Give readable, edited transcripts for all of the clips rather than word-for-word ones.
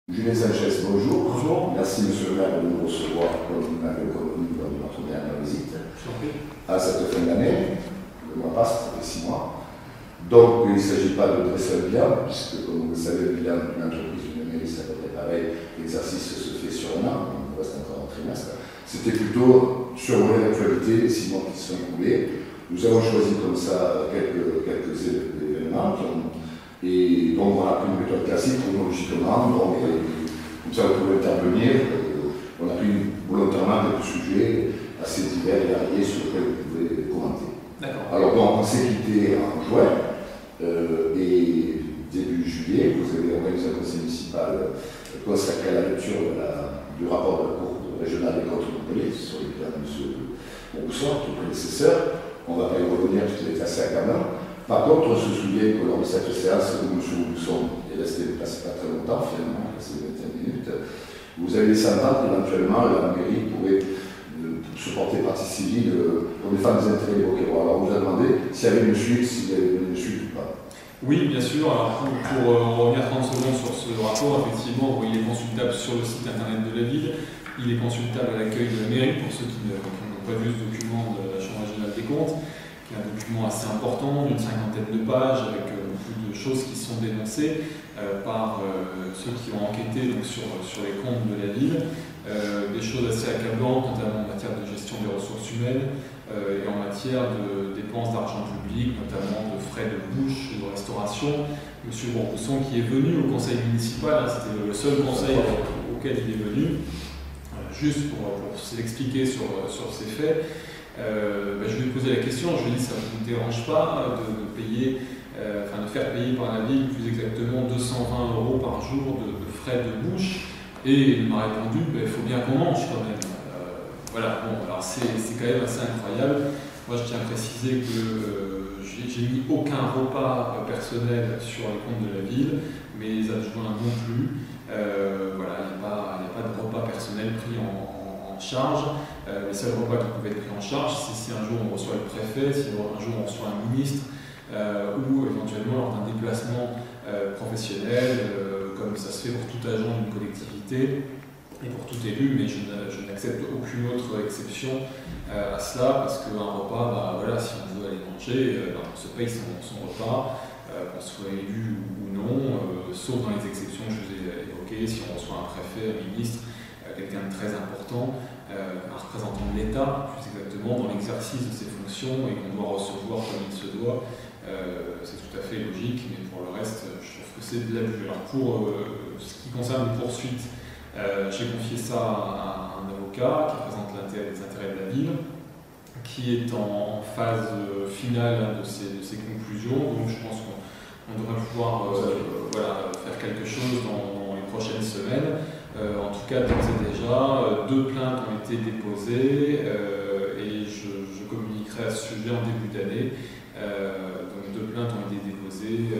Julien Sanchez, bonjour. Bonjour. Merci Monsieur le maire de nous recevoir comme vous m'avez connu lors de notre dernière visite. À cette fin d'année, le mois passe, ça fait 6 mois. Donc il ne s'agit pas de dresser un bilan, puisque comme vous le savez, le bilan d'une entreprise, d'une mairie, c'est à peu près pareil. L'exercice se fait sur un an, donc il reste encore un trimestre. C'était plutôt survoler l'actualité, les 6 mois qui se sont écoulés. Nous avons choisi comme ça quelques événements et donc on a pris une méthode classique chronologiquement, donc comme ça vous pouvez intervenir. On a pris volontairement quelques sujets assez divers et variés sur lesquels vous pouvez commenter. Alors donc on s'est quitté en juin et début juillet, vous avez organisé un conseil municipal consacré à la lecture du rapport de la Cour régionale des comptes de Montpellier sur les plans de M. Montbousson, ton prédécesseur. On ne va pas y revenir puisqu'il est assez accablant. Par contre, on se souvient que lors de cette séance où M. Montbousson est resté déplacé pas très longtemps, finalement, c'est 21 minutes, vous avez laissé entendre qu'éventuellement la mairie pourrait se porter partie civile pour défendre les intérêts des Beauquérois. Alors on vous a demandé s'il y avait une suite, s'il y avait une suite ou pas. Oui, bien sûr. Alors pour revenir 30 secondes sur ce rapport, effectivement, il est consultable sur le site internet de la ville. Il est consultable à l'accueil de la mairie pour ceux qui n'ont pas vu ce document de la Chambre régionale des comptes, qui est un document assez important, d'une 50aine de pages, avec beaucoup de choses qui sont dénoncées par ceux qui ont enquêté donc, sur les comptes de la ville. Des choses assez accablantes, notamment en matière de gestion des ressources humaines et en matière de dépenses d'argent public, notamment de frais de bouche et de restauration. Monsieur Montbousson qui est venu au conseil municipal, c'était le seul conseil auquel il est venu, juste pour s'expliquer sur ces faits. Je lui ai posé la question, je lui ai dit ça ne vous dérange pas de faire payer par la ville plus exactement 220 € par jour de frais de bouche. Et il m'a répondu, il faut bien qu'on mange quand même. Voilà, bon, alors c'est quand même assez incroyable. Moi, je tiens à préciser que j'ai mis aucun repas personnel sur les comptes de la ville, mais les adjoints non plus. Voilà, il n'y a pas de repas personnel pris en charge. Les seuls repas qui pouvaient être pris en charge, c'est si un jour on reçoit le préfet, si un jour on reçoit un ministre, ou éventuellement lors d'un déplacement professionnel, comme ça se fait pour tout agent d'une collectivité et pour tout élu, mais je n'accepte aucune autre exception à cela, parce qu'un repas, si on veut aller manger, on se paye son repas, qu'on soit élu ou non, sauf dans les exceptions que je vous ai évoquées, si on reçoit un préfet, un ministre, quelqu'un de très important, un représentant de l'État, plus exactement, dans l'exercice de ses fonctions et qu'on doit recevoir comme il se doit. C'est tout à fait logique, mais pour le reste, je trouve que c'est de l'abus. Alors pour ce qui concerne les poursuites, j'ai confié ça à un avocat qui représente les intérêts de la ville, qui est en phase finale de ses conclusions, donc je pense qu'on devrait pouvoir faire quelque chose dans les prochaines semaines. En tout cas, d'ores et déjà, 2 plaintes ont été déposées et je communiquerai à ce sujet en début d'année. Donc 2 plaintes ont été déposées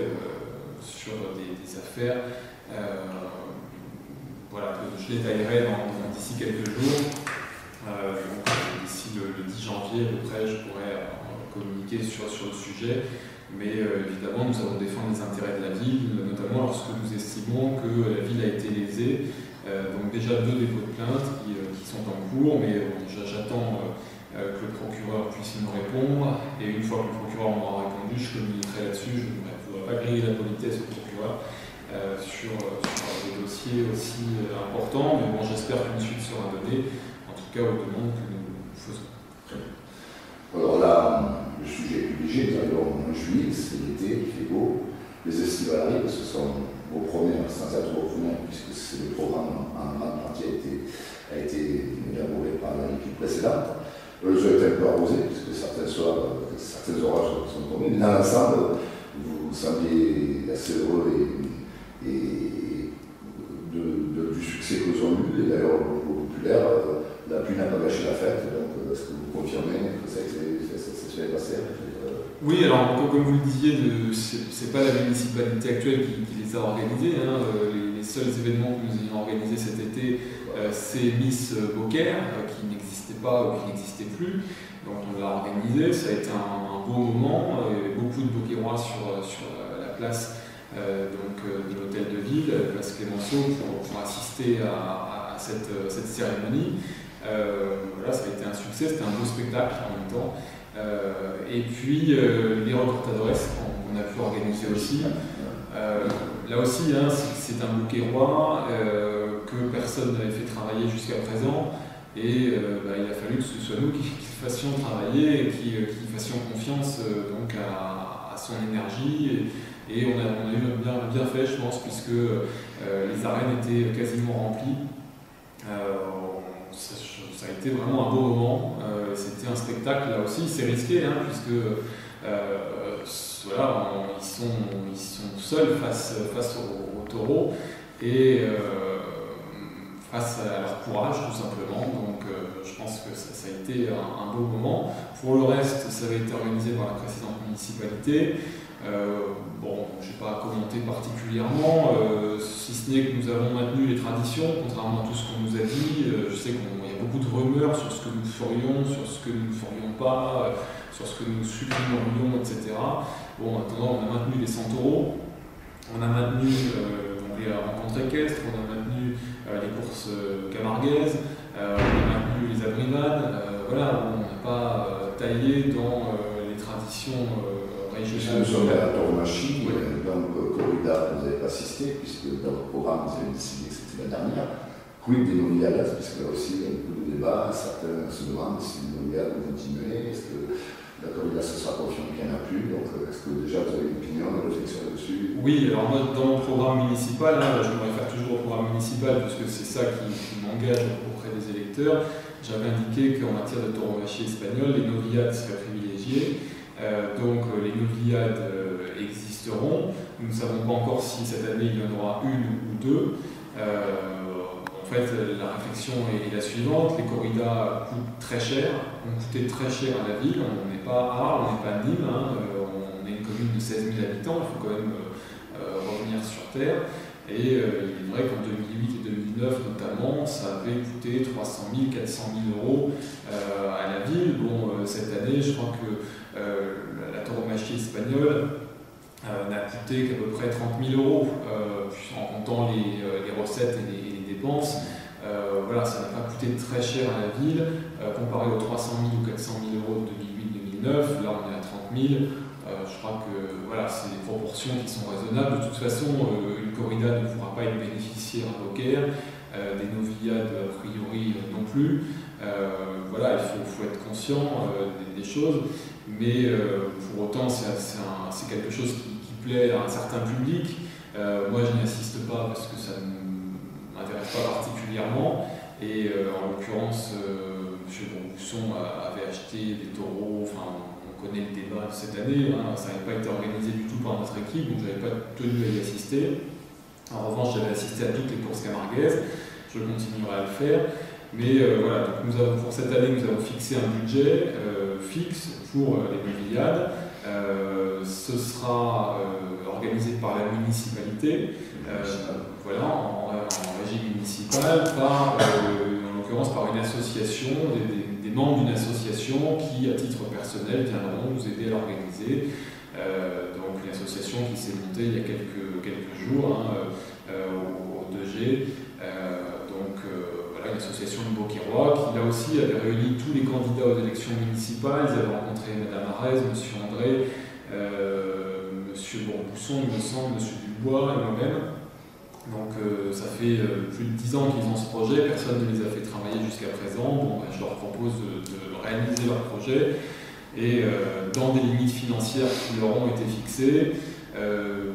sur des affaires. Que je détaillerai d'ici quelques jours. D'ici le 10 janvier à peu près, je pourrai communiquer sur le sujet. Mais évidemment, nous allons défendre les intérêts de la ville, notamment lorsque nous estimons que la ville a été lésée. Donc déjà 2 dépôts de plainte qui sont en cours, mais j'attends que le procureur puisse nous répondre. Et une fois que le procureur m'aura répondu, je communiquerai là-dessus. Je ne voudrais pas griller la politesse au procureur sur des dossiers aussi importants. Mais bon, j'espère qu'une suite sera donnée, en tout cas aux demandes que nous faisons. Alors là, le sujet est plus léger, nous arrivons au mois de juillet, c'est l'été, il fait beau, les estivales arrivent, ce sont vos premières, sans être vos premières, puisque c'est le programme en grande partie a été élaboré par l'équipe précédente. Vous avez été un peu arrosé, puisque certains orages sont tombés, mais dans l'ensemble, vous semblez assez heureux du succès que vous avez eu, et d'ailleurs au niveau populaire, la pluie n'a pas gâché la fête, donc est-ce que vous confirmez que ça s'est bien passé? Oui, alors comme vous le disiez, c'est pas la municipalité actuelle qui les a organisés. Les seuls événements que nous ayons organisés cet été, c'est Miss Beaucaire, qui n'existait pas ou qui n'existait plus. Donc on l'a organisé, ça a été un beau moment, il y avait beaucoup de Beaucairois sur la place de l'hôtel de ville, place Clémenceau, pour assister à cette cérémonie. Voilà, ça a été un succès, c'était un beau spectacle en même temps. Et puis les Recortadores qu'on a pu organiser aussi. Là aussi, hein, c'est un bouquet roi que personne n'avait fait travailler jusqu'à présent. Et il a fallu que ce soit nous qui fassions travailler et qui fassions confiance donc à son énergie. Et on a eu bien fait, je pense, puisque les arènes étaient quasiment remplies. Ça a été vraiment un beau moment. C'était un spectacle, là aussi, c'est risqué, hein, puisque voilà, ils sont seuls face aux taureaux et face à leur courage, tout simplement. Donc je pense que ça a été un beau moment. Pour le reste, ça avait été organisé par la précédente municipalité. Bon, je ne vais pas commenter particulièrement, si ce n'est que nous avons maintenu les traditions, contrairement à tout ce qu'on nous a dit. Je sais qu'il y a beaucoup de rumeurs sur ce que nous ferions, sur ce que nous ne ferions pas, sur ce que nous supprimerions, etc. Bon, en attendant, on a maintenu les centaures, on a maintenu les rencontres équestres, on a maintenu les courses camarguaises, on a maintenu les abrivades. Voilà, on n'a pas taillé dans les traditions. Nous sommes à la tauromachie, oui. Donc corrida, vous n'avez pas assisté, puisque dans le programme, vous avez décidé que c'était la dernière. Quid des noviales, puisque là aussi, il y a beaucoup de débats. Certains se demandent si les noviales vont continuer, est-ce que la corrida se sera confiante qu'il n'y en a plus. Donc, est-ce que déjà vous avez une opinion, une réflexion dessus? Oui, alors moi, dans mon programme municipal, hein, je me réfère toujours au programme municipal, puisque c'est ça qui m'engage auprès des électeurs. J'avais indiqué qu'en matière de tauromachie espagnole, les noviades seraient privilégiées. Donc les noviades existeront. Nous ne savons pas encore si cette année il y en aura une ou deux. En fait, la réflexion est la suivante. Les corridas coûtent très cher, ont coûté très cher à la ville. On n'est pas à Arles, on n'est pas à Nîmes, hein. On est une commune de 16 000 habitants, il faut quand même revenir sur Terre. Et il est vrai qu'en 2008 et 2009 notamment, ça avait coûté 300 000, 400 000 euros à la ville. Bon, cette année, je crois que la tauromachie espagnole n'a coûté qu'à peu près 30 000 euros, en comptant les recettes et les dépenses. Voilà, ça n'a pas coûté très cher à la ville, comparé aux 300 000 ou 400 000 euros de 2008-2009. Là, on est à 30 000. Je crois que voilà, c'est des proportions qui sont raisonnables. De toute façon, une corrida ne pourra pas être bénéficiaire à Beaucaire, des noviades a priori non plus. Voilà, il faut être conscient des choses, mais pour autant, c'est quelque chose qui plaît à un certain public. Moi, je n'y assiste pas parce que ça ne m'intéresse pas particulièrement. Et en l'occurrence, M. Bourbousson avait acheté des taureaux. Enfin, on connaît le débat de cette année, hein, ça n'avait pas été organisé du tout par notre équipe, donc je n'avais pas tenu à y assister. En revanche, j'avais assisté à toutes les courses camarguaises, je continuerai à le faire. Mais voilà, donc pour cette année, nous avons fixé un budget fixe pour les noviades. Ce sera organisé par la municipalité, voilà, en régime municipal, en l'occurrence par une association, des membres d'une association qui, à titre personnel, viendront nous aider à l'organiser. Donc une association qui s'est montée il y a quelques jours, hein, au 2G. Voilà, une association de Beaucairois qui, là aussi, avait réuni tous les candidats aux élections municipales. Ils avaient rencontré Mme Arez, M. André, M. Bourbousson, il me semble, M. Dubois et moi-même. Donc ça fait plus de 10 ans qu'ils ont ce projet, personne ne les a fait travailler jusqu'à présent. Bon, je leur propose de réaliser leur projet et dans des limites financières qui leur ont été fixées.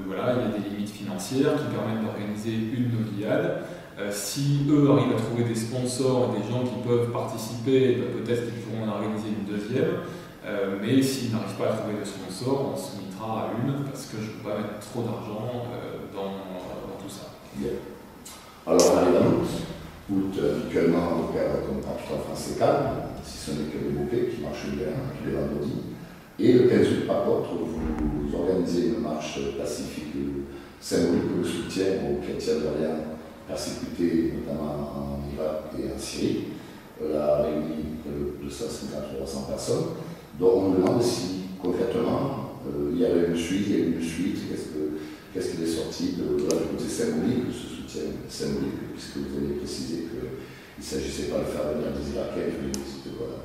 Voilà, il y a des limites financières qui permettent d'organiser une noviade. Si eux arrivent à trouver des sponsors et des gens qui peuvent participer, peut-être qu'ils pourront en organiser une deuxième. Mais s'ils n'arrivent pas à trouver de sponsors, on se limitera à une parce que je ne peux pas mettre trop d'argent dans tout ça. Bien. Alors on arrive à août. Août, habituellement, comme partout en France, c'est calme, si ce n'est que les bouquets qui marchent bien tous les vendredis. Et le 15 août, par contre, vous organisez une marche pacifique symbolique de soutien aux chrétiens d'Orient persécutés, notamment en Irak et en Syrie. La réunit de 250 à 300 personnes. Donc on me demande si, concrètement, il y avait une suite, est-ce que qu'est-ce qu'il est sorti du côté symbolique de ce soutien symbolique, puisque vous avez précisé qu'il ne s'agissait pas de faire venir des Irakiens, voilà.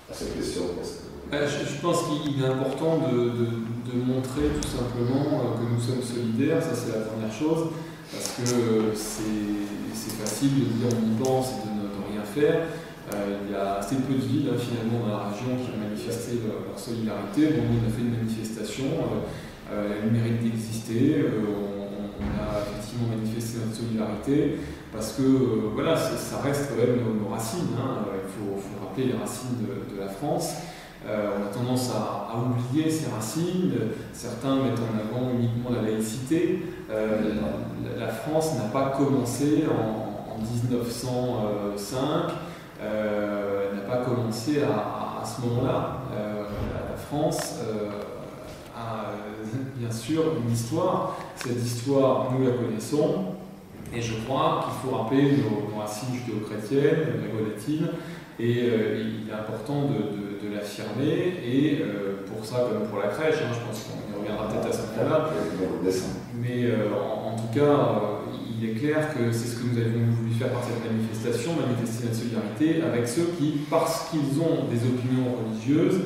À cette question, je pense qu'il est important de montrer tout simplement que nous sommes solidaires, ça c'est la première chose, parce que c'est facile de dire on y pense et de ne rien faire. Il y a assez peu de villes finalement dans la région qui ont manifesté leur solidarité. Bon, nous on a fait une manifestation, elle mérite d'exister, on a effectivement manifesté notre solidarité parce que voilà, ça reste quand même nos racines, hein. Il faut rappeler les racines de la France. On a tendance à oublier ces racines, certains mettent en avant uniquement la laïcité. La France n'a pas commencé en 1905, n'a pas commencé à ce moment-là. La France a bien sûr une histoire, cette histoire nous la connaissons, et je crois qu'il faut rappeler nos racines judéo-chrétiennes, gréco-latines, et il est important de l'affirmer, et pour ça comme pour la crèche, hein, je pense qu'on y reviendra peut-être à ce moment-là, mais en tout cas il est clair que c'est ce que nous avions voulu faire par cette manifestation, manifester notre solidarité avec ceux qui, parce qu'ils ont des opinions religieuses,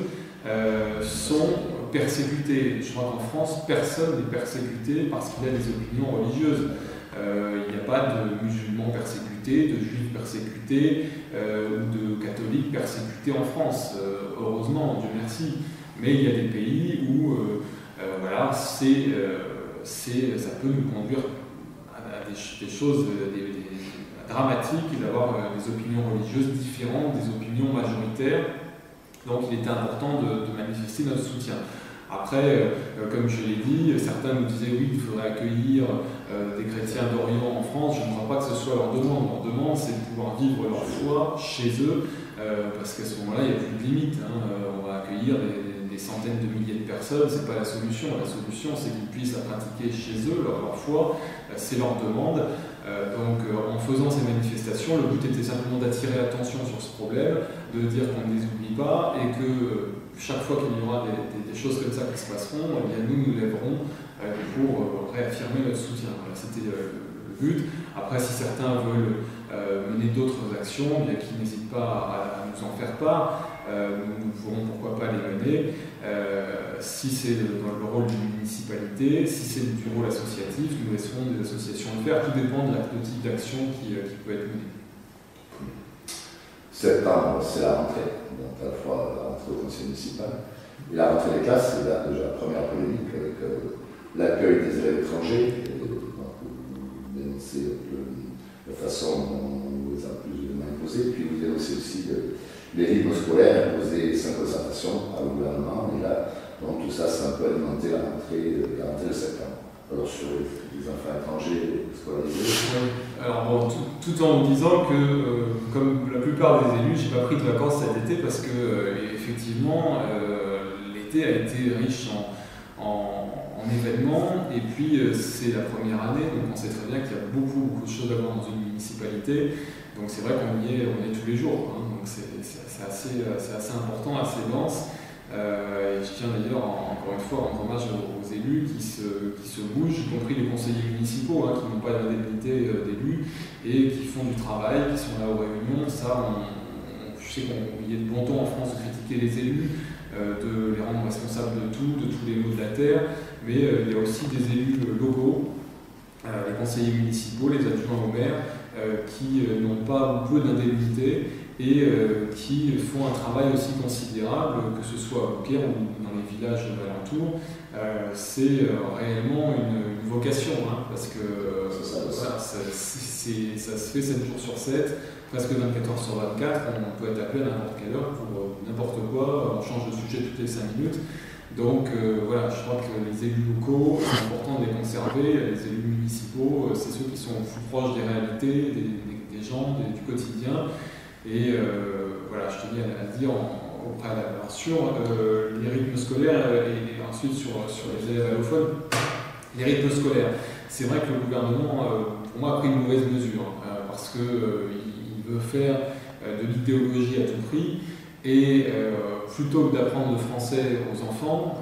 sont persécutés. Je crois qu'en France, personne n'est persécuté parce qu'il a des opinions religieuses. Il n'y a pas de musulmans persécutés, de juifs persécutés ou de catholiques persécutés en France. Heureusement, Dieu merci. Mais il y a des pays où voilà, ça peut nous conduire à des choses dramatiques d'avoir des opinions religieuses différentes, des opinions majoritaires. Donc il était important de manifester notre soutien. Après, comme je l'ai dit, certains nous disaient oui, il faudrait accueillir des chrétiens d'Orient en France. Je ne crois pas que ce soit leur demande. Leur demande, c'est de pouvoir vivre leur foi chez eux, parce qu'à ce moment-là, il n'y a plus de limite. Hein. On va accueillir des centaines de milliers de personnes, ce n'est pas la solution. La solution, c'est qu'ils puissent la pratiquer chez eux, leur foi, c'est leur demande. Donc en faisant ces manifestations, le but était simplement d'attirer l'attention sur ce problème, de dire qu'on ne les oublie pas et que chaque fois qu'il y aura des choses comme ça qui se passeront, eh bien nous lèverons pour réaffirmer notre soutien. Voilà, c'était le but. Après, si certains veulent mener d'autres actions, bien qu'ils n'hésitent pas à nous en faire part, nous verrons pourquoi pas les mener. Si c'est dans le rôle d'une municipalité, si c'est du rôle associatif, nous laisserons des associations le faire. Tout dépend de type d'action qui peut être menée. Septembre, c'est la rentrée, donc à la fois la rentrée au conseil municipal et la rentrée des classes, c'est déjà la première polémique avec l'accueil des élèves étrangers. Donc, vous dénoncez la façon dont on les a plus ou moins imposés, puis vous dénoncez aussi les rythmes scolaires imposés sans concertation par le gouvernement, et là, donc tout ça, c'est un peu alimenté la rentrée de septembre. Alors sur les enfants étrangers scolarisés. Oui. Alors bon, tout en vous disant que, comme la plupart des élus, j'ai pas pris de vacances cet été parce que effectivement, l'été a été riche en événements, et puis c'est la première année, donc on sait très bien qu'il y a beaucoup de choses à voir dans une municipalité. Donc c'est vrai qu'on y est tous les jours, hein, donc c'est assez important, assez dense. Et je tiens d'ailleurs encore une fois à rendre hommage aux élus qui se bougent, y compris les conseillers municipaux qui n'ont pas d'indemnité d'élus et qui font du travail, qui sont là aux réunions. Ça, je sais qu'il y a de bon ton en France de critiquer les élus, de les rendre responsables de tous les maux de la terre, mais il y a aussi des élus locaux, les conseillers municipaux, les adjoints au maire, qui n'ont pas ou peu d'indemnité et qui font un travail aussi considérable, que ce soit à Beaucaire ou dans les villages alentours. C'est réellement une vocation, parce que voilà, ça se fait 7 jours sur 7, presque 24 heures sur 24, on peut être appelé à n'importe quelle heure pour n'importe quoi, on change de sujet toutes les 5 minutes. Donc voilà, je crois que les élus locaux, c'est important de les conserver, les élus municipaux, c'est ceux qui sont plus proches des réalités, des gens, du quotidien. Et voilà, je tenais à le dire au préalable. Alors sur les rythmes scolaires et ensuite sur les élèves allophones, les rythmes scolaires, c'est vrai que le gouvernement, pour moi, a pris une mauvaise mesure, parce qu'il veut faire de l'idéologie à tout prix, et plutôt que d'apprendre le français aux enfants,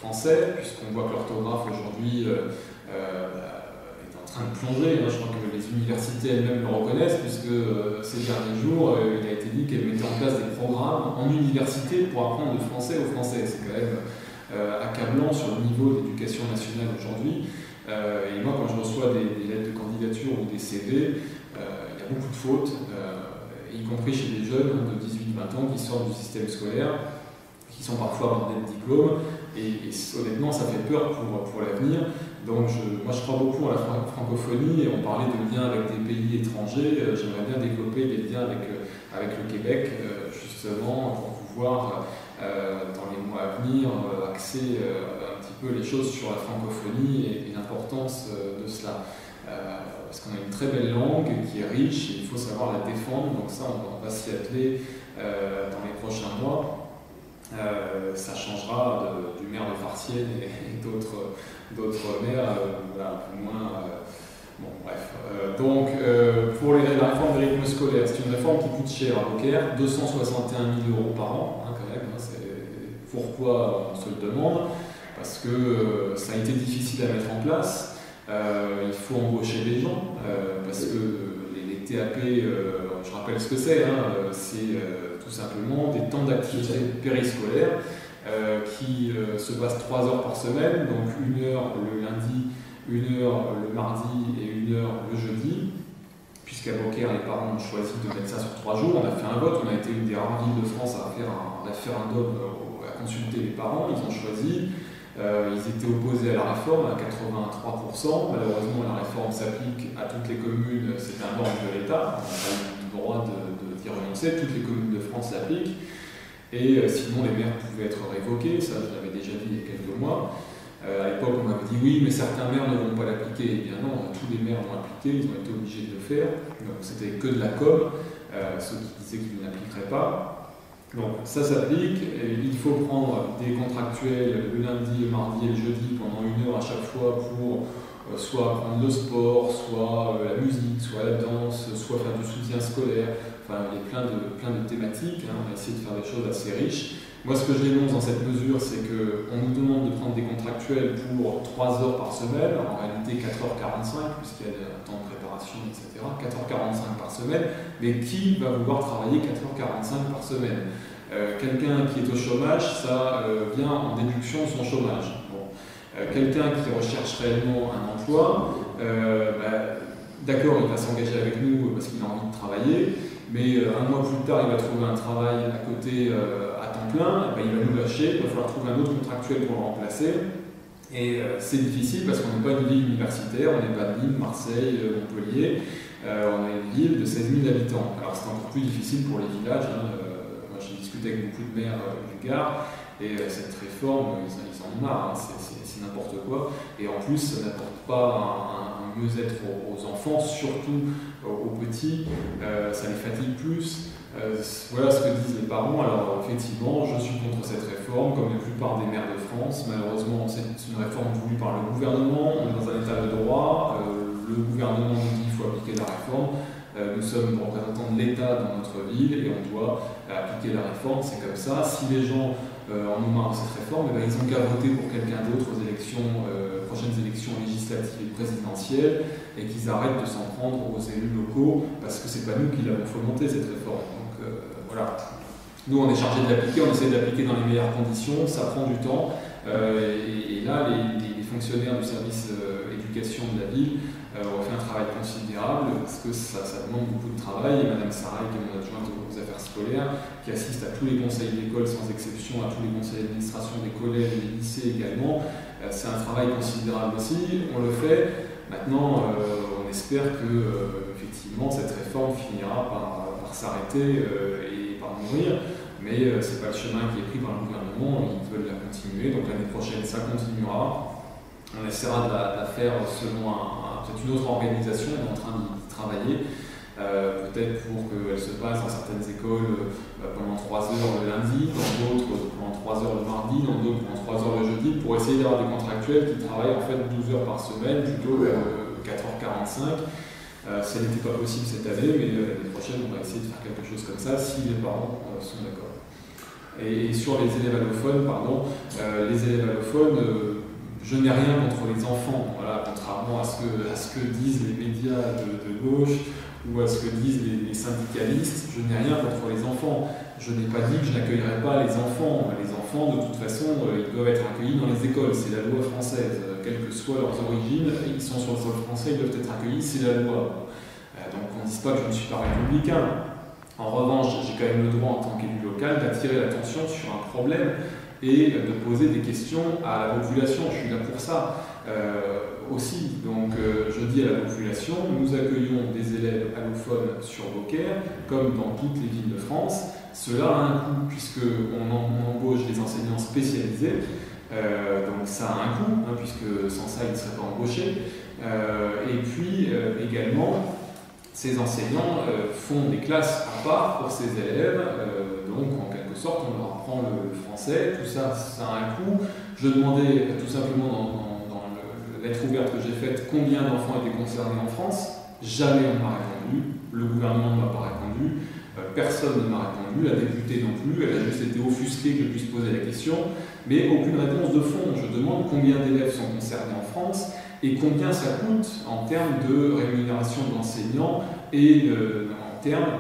français, puisqu'on voit que l'orthographe aujourd'hui est en train de plonger. Je crois que les universités elles-mêmes le reconnaissent, puisque ces derniers jours, il a été dit qu'elles mettaient en place des programmes en université pour apprendre le français aux Français. C'est quand même accablant sur le niveau d'éducation nationale aujourd'hui. Et moi, quand je reçois des lettres de candidature ou des CV, il y a beaucoup de fautes, y compris chez des jeunes de 18-20 ans qui sortent du système scolaire, qui sont parfois bordés de diplômes, et honnêtement, ça fait peur pour l'avenir. Donc moi, je crois beaucoup à la francophonie, et on parlait de liens avec des pays étrangers. J'aimerais bien développer des liens avec le Québec, justement, pour pouvoir, dans les mois à venir, axer un petit peu les choses sur la francophonie et l'importance de cela. Parce qu'on a une très belle langue qui est riche, et il faut savoir la défendre. Donc ça, on va s'y atteler dans les prochains mois. Ça changera du maire de Farciennes et d'autres maires, voilà, un peu moins. Bon, bref. Donc, pour la réforme des rythmes scolaires, c'est une réforme qui coûte cher à Beaucaire, 261 000 € par an, quand même. Pourquoi on se le demande? Parce que ça a été difficile à mettre en place. Il faut embaucher des gens, parce que les TAP, je rappelle ce que c'est, c'est tout simplement des temps d'activité périscolaire qui se passent 3 heures par semaine, donc 1 heure le lundi, 1 heure le mardi et 1 heure le jeudi. Puisqu'à Beaucaire, les parents ont choisi de mettre ça sur 3 jours, on a fait un vote, on a été une des rares villes de France à faire un référendum, à consulter les parents, ils ont choisi. Ils étaient opposés à la réforme à 83%. Malheureusement, la réforme s'applique à toutes les communes, c'est un ordre de l'État, on n'a pas eu le droit d'y renoncer, toutes les communes de France l'appliquent. Et sinon, les maires pouvaient être révoqués, ça je l'avais déjà dit il y a quelques mois. À l'époque, on m'avait dit oui, mais certains maires ne vont pas l'appliquer. Eh bien non, tous les maires l'ont appliqué, ils ont été obligés de le faire. Donc c'était que de la com, ceux qui disaient qu'ils ne l'appliqueraient pas. Donc ça s'applique, il faut prendre des contractuels le lundi, le mardi et le jeudi pendant 1 heure à chaque fois pour soit apprendre le sport, soit la musique, soit la danse, soit faire du soutien scolaire. Enfin, il y a plein de thématiques, on va essayer de faire des choses assez riches. Moi, ce que je dénonce dans cette mesure, c'est qu'on nous demande de prendre des contractuels pour 3 heures par semaine, en réalité 4h45, puisqu'il y a un temps de préparation, etc. 4h45 par semaine, mais qui va vouloir travailler 4h45 par semaine? Quelqu'un qui est au chômage, ça vient en déduction de son chômage. Bon. Quelqu'un qui recherche réellement un emploi, d'accord, il va s'engager avec nous parce qu'il a envie de travailler, mais 1 mois plus tard, il va trouver un travail à côté à temps plein, il va nous lâcher, il va falloir trouver un autre contractuel pour le remplacer. Et c'est difficile parce qu'on n'est pas une ville universitaire, on n'est pas de Nîmes, Marseille, Montpellier, on est une ville de 16 000 habitants. Alors c'est encore plus difficile pour les villages. Moi j'ai discuté avec beaucoup de maires du Gard, et cette réforme, ils en ont marre, c'est n'importe quoi. Et en plus, ça n'apporte pas un mieux-être aux enfants, surtout aux petits, ça les fatigue plus. Voilà ce que disent les parents. Alors effectivement, je suis contre cette réforme, comme la plupart des maires de France. Malheureusement, c'est une réforme voulue par le gouvernement. On est dans un état de droit. Le gouvernement nous dit qu'il faut appliquer la réforme. Nous sommes représentants de l'État dans notre ville et on doit appliquer la réforme. C'est comme ça. Si les gens en ont marre de cette réforme, ils ont qu'à voter pour quelqu'un d'autre aux prochaines élections législatives et présidentielles, et qu'ils arrêtent de s'en prendre aux élus locaux, parce que c'est pas nous qui l'avons fomenté cette réforme. Donc voilà. Nous on est chargé de l'appliquer, on essaie de l'appliquer dans les meilleures conditions, ça prend du temps, et là les fonctionnaires du service éducation de la ville ont fait un travail considérable, parce que ça demande beaucoup de travail. Et Madame Saray, qui est mon adjointe aux affaires scolaires, qui assiste à tous les conseils d'école sans exception, à tous les conseils d'administration des collèges et des lycées également, c'est un travail considérable aussi, on le fait. Maintenant, on espère que effectivement cette réforme finira par s'arrêter et par mourir, mais c'est pas le chemin qui est pris par le gouvernement, ils veulent la continuer, donc l'année prochaine ça continuera. On essaiera de la faire selon peut-être une autre organisation, on est en train d'y travailler, peut-être pour qu'elle se passe dans certaines écoles pendant 3 heures le lundi, dans d'autres pendant 3 heures le mardi, dans d'autres pendant 3 heures le jeudi, pour essayer d'avoir des contractuels qui travaillent en fait 12 heures par semaine plutôt que 4h45. Ça n'était pas possible cette année, mais l'année prochaine on va essayer de faire quelque chose comme ça si les parents sont d'accord. Et sur les élèves allophones, je n'ai rien contre les enfants, voilà, contrairement à ce que disent les médias de gauche ou à ce que disent les syndicalistes. Je n'ai rien contre les enfants. Je n'ai pas dit que je n'accueillerais pas les enfants. Les enfants, de toute façon, ils doivent être accueillis dans les écoles. C'est la loi française. Quelles que soient leurs origines, ils sont sur le sol français, ils doivent être accueillis, c'est la loi. Donc on ne dise pas que je ne suis pas républicain. En revanche, j'ai quand même le droit en tant qu'élu local d'attirer l'attention sur un problème et de poser des questions à la population. Je suis là pour ça aussi. Donc je dis à la population, nous accueillons des élèves allophones sur Beaucaire, comme dans toutes les villes de France. Cela a un coût, puisqu'on embauche des enseignants spécialisés. Donc ça a un coût, hein, puisque sans ça, ils ne seraient pas embauchés. Et puis également, ces enseignants font des classes à part pour ces élèves, donc en quelque sorte on leur apprend le français, tout ça, ça a un coût. Je demandais tout simplement dans la lettre ouverte que j'ai faite combien d'enfants étaient concernés en France. Jamais on ne m'a répondu, le gouvernement ne m'a pas répondu, personne ne m'a répondu, la députée non plus, elle a juste été offusquée que je puisse poser la question, mais aucune réponse de fond. Je demande combien d'élèves sont concernés en France et combien ça coûte en termes de rémunération de l'enseignant et en termes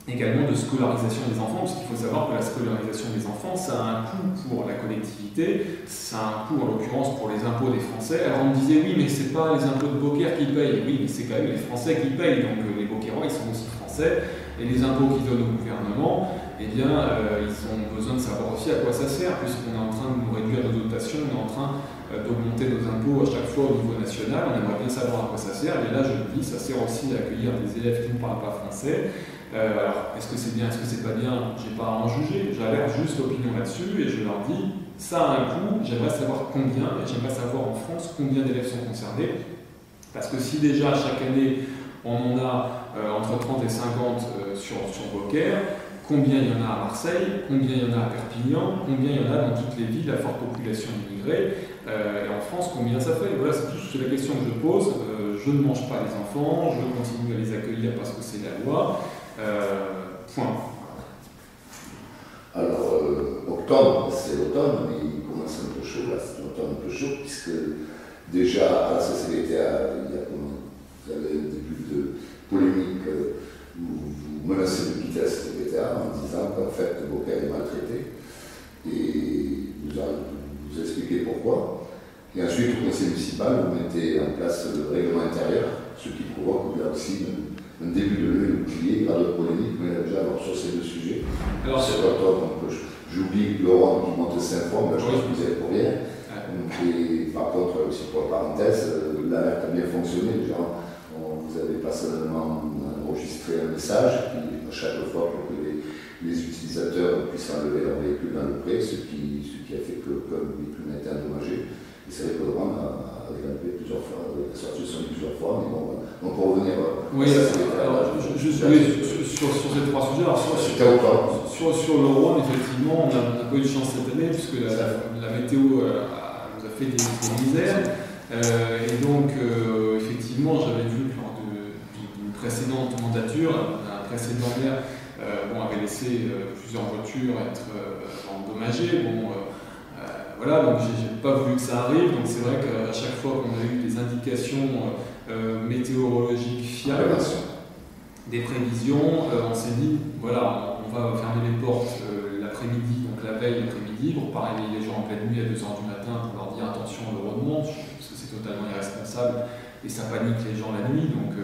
également de scolarisation des enfants, parce qu'il faut savoir que la scolarisation des enfants, ça a un coût pour la collectivité, ça a un coût en l'occurrence pour les impôts des Français. Alors on me disait oui, mais c'est pas les impôts de Beaucaire qui payent. Oui, mais c'est quand même les Français qui payent, donc les Beaucairois ils sont aussi français, et les impôts qu'ils donnent au gouvernement, eh bien ils ont besoin de savoir aussi à quoi ça sert, puisqu'on est en train de nous réduire nos dotations, on est en train d'augmenter nos impôts à chaque fois au niveau national, on aimerait bien savoir à quoi ça sert, et là je le dis, ça sert aussi à accueillir des élèves qui ne parlent pas français. Alors, est-ce que c'est bien, est-ce que c'est pas bien? J'ai pas à en juger, j'alerte juste l'opinion là-dessus et je leur dis, ça a un coût, j'aimerais savoir combien, et j'aimerais savoir en France combien d'élèves sont concernés, parce que si déjà chaque année on en a entre 30 et 50 sur Beaucaire, combien il y en a à Marseille, combien il y en a à Perpignan, combien il y en a dans toutes les villes à forte population immigrée, et en France, combien ça fait? Voilà, c'est toute la question que je pose. Je ne mange pas les enfants, je continue à les accueillir parce que c'est la loi. Point. Alors, octobre, c'est l'automne, mais il commence un peu chaud, là, c'est un automne un peu chaud, puisque déjà à la CCBTA, vous avez un début de polémique où vous menacez de quitter la CCBTA en disant qu'en fait, Beaucaire est maltraité, et vous expliquez pourquoi. Et ensuite, au conseil municipal, vous mettez en place le règlement intérieur, ce qui provoque là aussi un début de levée de bouclier, pas de polémique, mais déjà sur ces deux sujets. Alors, c'est octobre, donc j'oublie Laurent qui monte 5 fois, mais je pense que vous êtes pour rien. Et par contre, aussi pour parenthèse, l'alerte a bien fonctionné. Déjà, vous avez pas seulement enregistré un message, qui, à chaque fois pour que les utilisateurs puissent enlever leur véhicule dans le pré, ce qui a fait que le véhicule n'a été endommagé. Et c'est vrai que Laurent a réglé plusieurs fois, a sorti son plusieurs fois, mais bon, on peut revenir. Oui, alors, juste sur ces trois sujets. Alors, sur le Rhône, effectivement, on n'a pas eu de chance cette année, puisque la météo nous a fait des misères. Et donc, effectivement, j'avais vu lors d'une précédente mandature, un précédent maire avait laissé plusieurs voitures être endommagées. Voilà, donc j'ai pas voulu que ça arrive, donc c'est vrai qu'à chaque fois qu'on a eu des indications météorologiques fiables, des prévisions, on s'est dit, voilà, on va fermer les portes l'après-midi, donc la veille l'après-midi, pour pas réveiller les gens en pleine nuit à 2h du matin pour leur dire attention, le remonte, parce que c'est totalement irresponsable et ça panique les gens la nuit, donc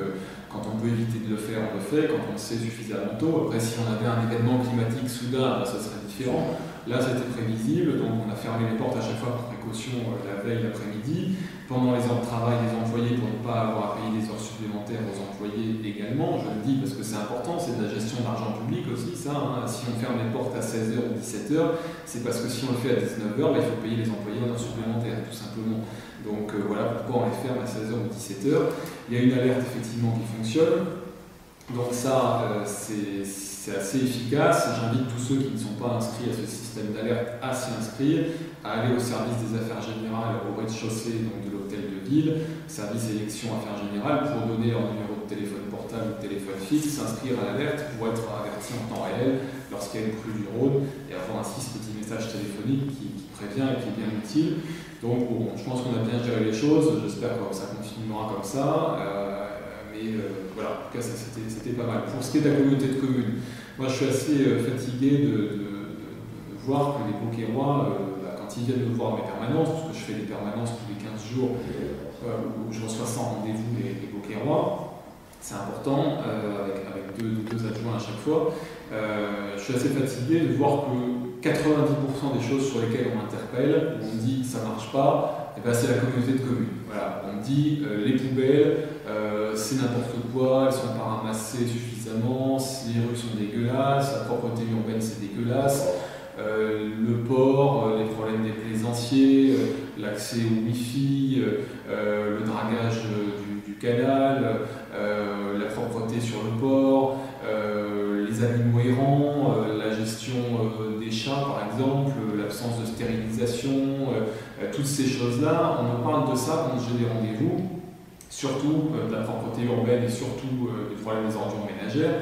quand on peut éviter de le faire, on le fait, quand on le sait suffisamment tôt. Après, si on avait un événement climatique soudain, ça serait différent. Là, c'était prévisible, donc on a fermé les portes à chaque fois pour précaution la veille l'après-midi. Pendant les heures de travail des employés, pour ne pas avoir à payer des heures supplémentaires aux employés également, je le dis parce que c'est important, c'est de la gestion d'argent public aussi, ça. Si on ferme les portes à 16h ou 17h, c'est parce que si on le fait à 19h, il faut payer les employés en heures supplémentaires, tout simplement. Donc voilà pourquoi on les ferme à 16h ou 17h. Il y a une alerte effectivement qui fonctionne. Donc ça, c'est assez efficace. J'invite tous ceux qui ne sont pas inscrits à ce système d'alerte à s'y inscrire, à aller au service des affaires générales au rez-de-chaussée de l'hôtel de ville, service élection affaires générales, pour donner leur numéro de téléphone portable portable ou de téléphone fixe, s'inscrire à l'alerte pour être averti en temps réel lorsqu'il y a une crue du Rhône et avoir ainsi ce petit message téléphonique qui prévient et qui est bien utile. Donc bon, je pense qu'on a bien géré les choses, j'espère que ça continuera comme ça. Voilà, en tout cas, c'était pas mal. Pour ce qui est de la communauté de communes, moi je suis assez fatigué de voir que les Beaucairois, quand ils viennent me voir mes permanences, parce que je fais des permanences tous les 15 jours, où je reçois 100 rendez-vous les Beaucairois, c'est important, avec deux adjoints à chaque fois. Je suis assez fatigué de voir que 90% des choses sur lesquelles on m'interpelle, où on me dit ça marche pas, et ben c'est la communauté de communes. Voilà, on me dit les poubelles, c'est n'importe quoi, elles ne sont pas ramassées suffisamment, les rues sont dégueulasses, la propreté urbaine c'est dégueulasse. Le port, les problèmes des plaisanciers, l'accès au Wi-Fi, le dragage du canal, la propreté sur le port, les animaux errants, la gestion des chats par exemple, l'absence de stérilisation, toutes ces choses-là, on me parle de ça quand j'ai des rendez-vous, surtout de la propreté urbaine et surtout du problème des ordures ménagères.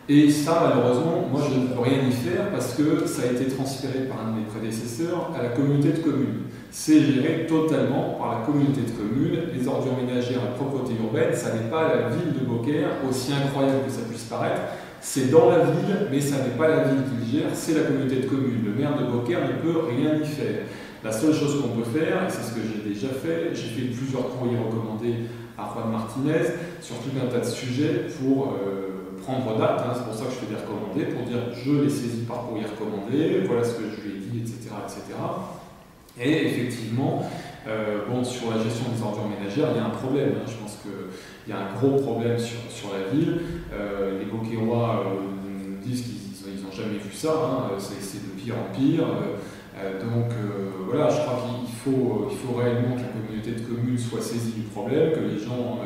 Et ça, malheureusement, moi je ne peux rien y faire parce que ça a été transféré par un de mes prédécesseurs à la communauté de communes. C'est géré totalement par la communauté de communes. Les ordures ménagères et la propreté urbaine, ça n'est pas la ville de Beaucaire, aussi incroyable que ça puisse paraître. C'est dans la ville, mais ça n'est pas la ville qui le gère, c'est la communauté de communes. Le maire de Beaucaire ne peut rien y faire. La seule chose qu'on peut faire, et c'est ce que j'ai déjà fait, j'ai fait plusieurs courriers recommandés à Juan Martinez sur tout un tas de sujets pour prendre date, c'est pour ça que je fais des recommandés, pour dire je l'ai saisi par courrier recommandé, voilà ce que je lui ai dit, etc. etc. Et effectivement, sur la gestion des ordures ménagères, il y a un problème. Je pense qu'il y a un gros problème sur la ville. Les Beaucairois disent qu'ils n'ont jamais vu ça, c'est de pire en pire. Voilà, je crois qu'il faut réellement que la communauté de communes soit saisie du problème, que les gens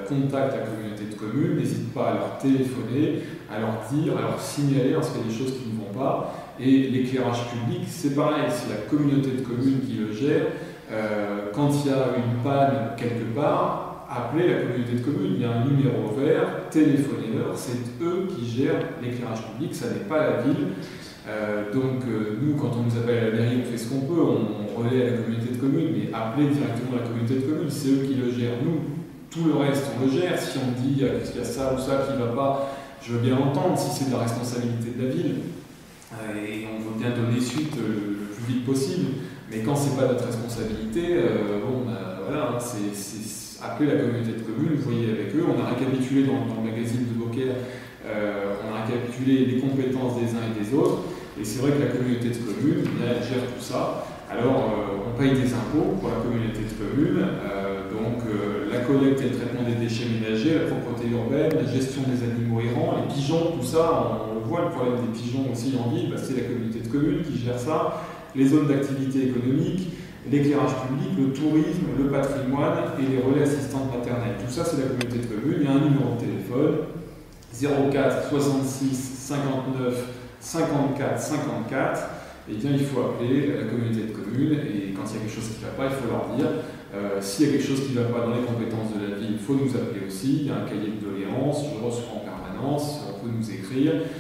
contactent la communauté de communes, n'hésitent pas à leur téléphoner, à leur dire, à leur signaler lorsqu'il y a des choses qui ne vont pas. Et l'éclairage public, c'est pareil, c'est la communauté de communes qui le gère. Quand il y a une panne quelque part, appelez la communauté de communes, il y a un numéro vert, téléphonez-leur, c'est eux qui gèrent l'éclairage public, ça n'est pas la ville. Nous, quand on nous appelle à la mairie, on fait ce qu'on peut, on relaie à la communauté de communes, mais appelez directement la communauté de communes, c'est eux qui le gèrent. Nous, tout le reste, on le gère. Si on me dit qu'il y a ça ou ça qui ne va pas, je veux bien l'entendre, si c'est de la responsabilité de la ville. Et on veut bien donner suite le plus vite possible. Mais quand ce n'est pas notre responsabilité, c'est appeler la communauté de communes, vous voyez avec eux. On a récapitulé dans le magazine de Beaucaire, on a récapitulé les compétences des uns et des autres. Et c'est vrai que la communauté de communes, elle gère tout ça. Alors, on paye des impôts pour la communauté de communes. La collecte et le traitement des déchets ménagers, la propreté urbaine, la gestion des animaux errants, les pigeons, tout ça, on voit le problème des pigeons aussi en ville, c'est la communauté de communes qui gère ça, les zones d'activité économique, l'éclairage public, le tourisme, le patrimoine et les relais assistantes maternelles. Tout ça, c'est la communauté de communes. Il y a un numéro de téléphone, 04 66 59 54 54. Eh bien, il faut appeler la communauté de communes et quand il y a quelque chose qui ne va pas, il faut leur dire. S'il y a quelque chose qui ne va pas dans les compétences de la ville, il faut nous appeler aussi. Il y a un cahier de doléances, je le reçois en permanence, on peut nous écrire.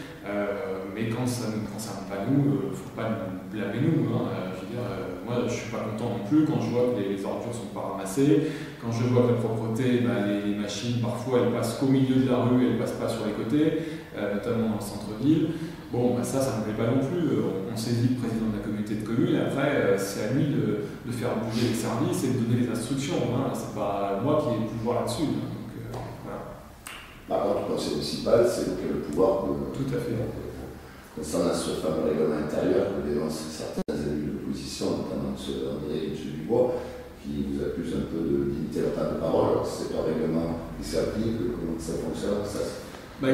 Mais quand ça ne nous concerne pas nous, il ne faut pas nous blâmer nous. Moi, je ne suis pas content non plus quand je vois que les ordures ne sont pas ramassées, quand je vois que la propreté, les machines, parfois, elles passent qu'au milieu de la rue, elles ne passent pas sur les côtés, notamment dans le centre-ville. Ça ne me plaît pas non plus. On saisit le président de la communauté de communes, et après, c'est à lui de faire bouger les services et de donner les instructions. C'est pas moi qui ai le pouvoir là-dessus. Voilà. Par contre, le conseil municipal, c'est le pouvoir de... Tout à fait. Concernant ce fameux règlement intérieur que dénoncent certains élus de l'opposition, notamment M. André et M. Dubois, qui vous accusent un peu de limiter leur temps de parole. C'est un règlement qui s'applique, comment ça fonctionne,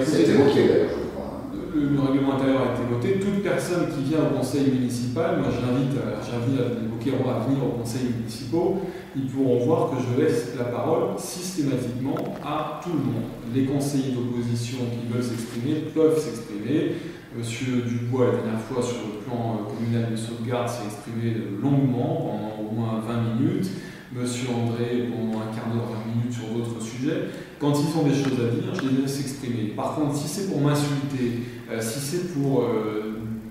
c'est évoqué d'ailleurs, je crois. Le règlement intérieur a été voté. Toute personne qui vient au conseil municipal, moi j'invite les Beaucairois à venir au conseil municipal, ils pourront voir que je laisse la parole systématiquement à tout le monde. Les conseillers d'opposition qui veulent s'exprimer peuvent s'exprimer. Monsieur Dubois, la dernière fois, sur le plan communal de sauvegarde, s'est exprimé longuement, pendant au moins 20 minutes. Monsieur André, pendant un quart d'heure, 20 minutes sur d'autres sujets. Quand ils ont des choses à dire, je les laisse s'exprimer. Par contre, si c'est pour m'insulter, si c'est pour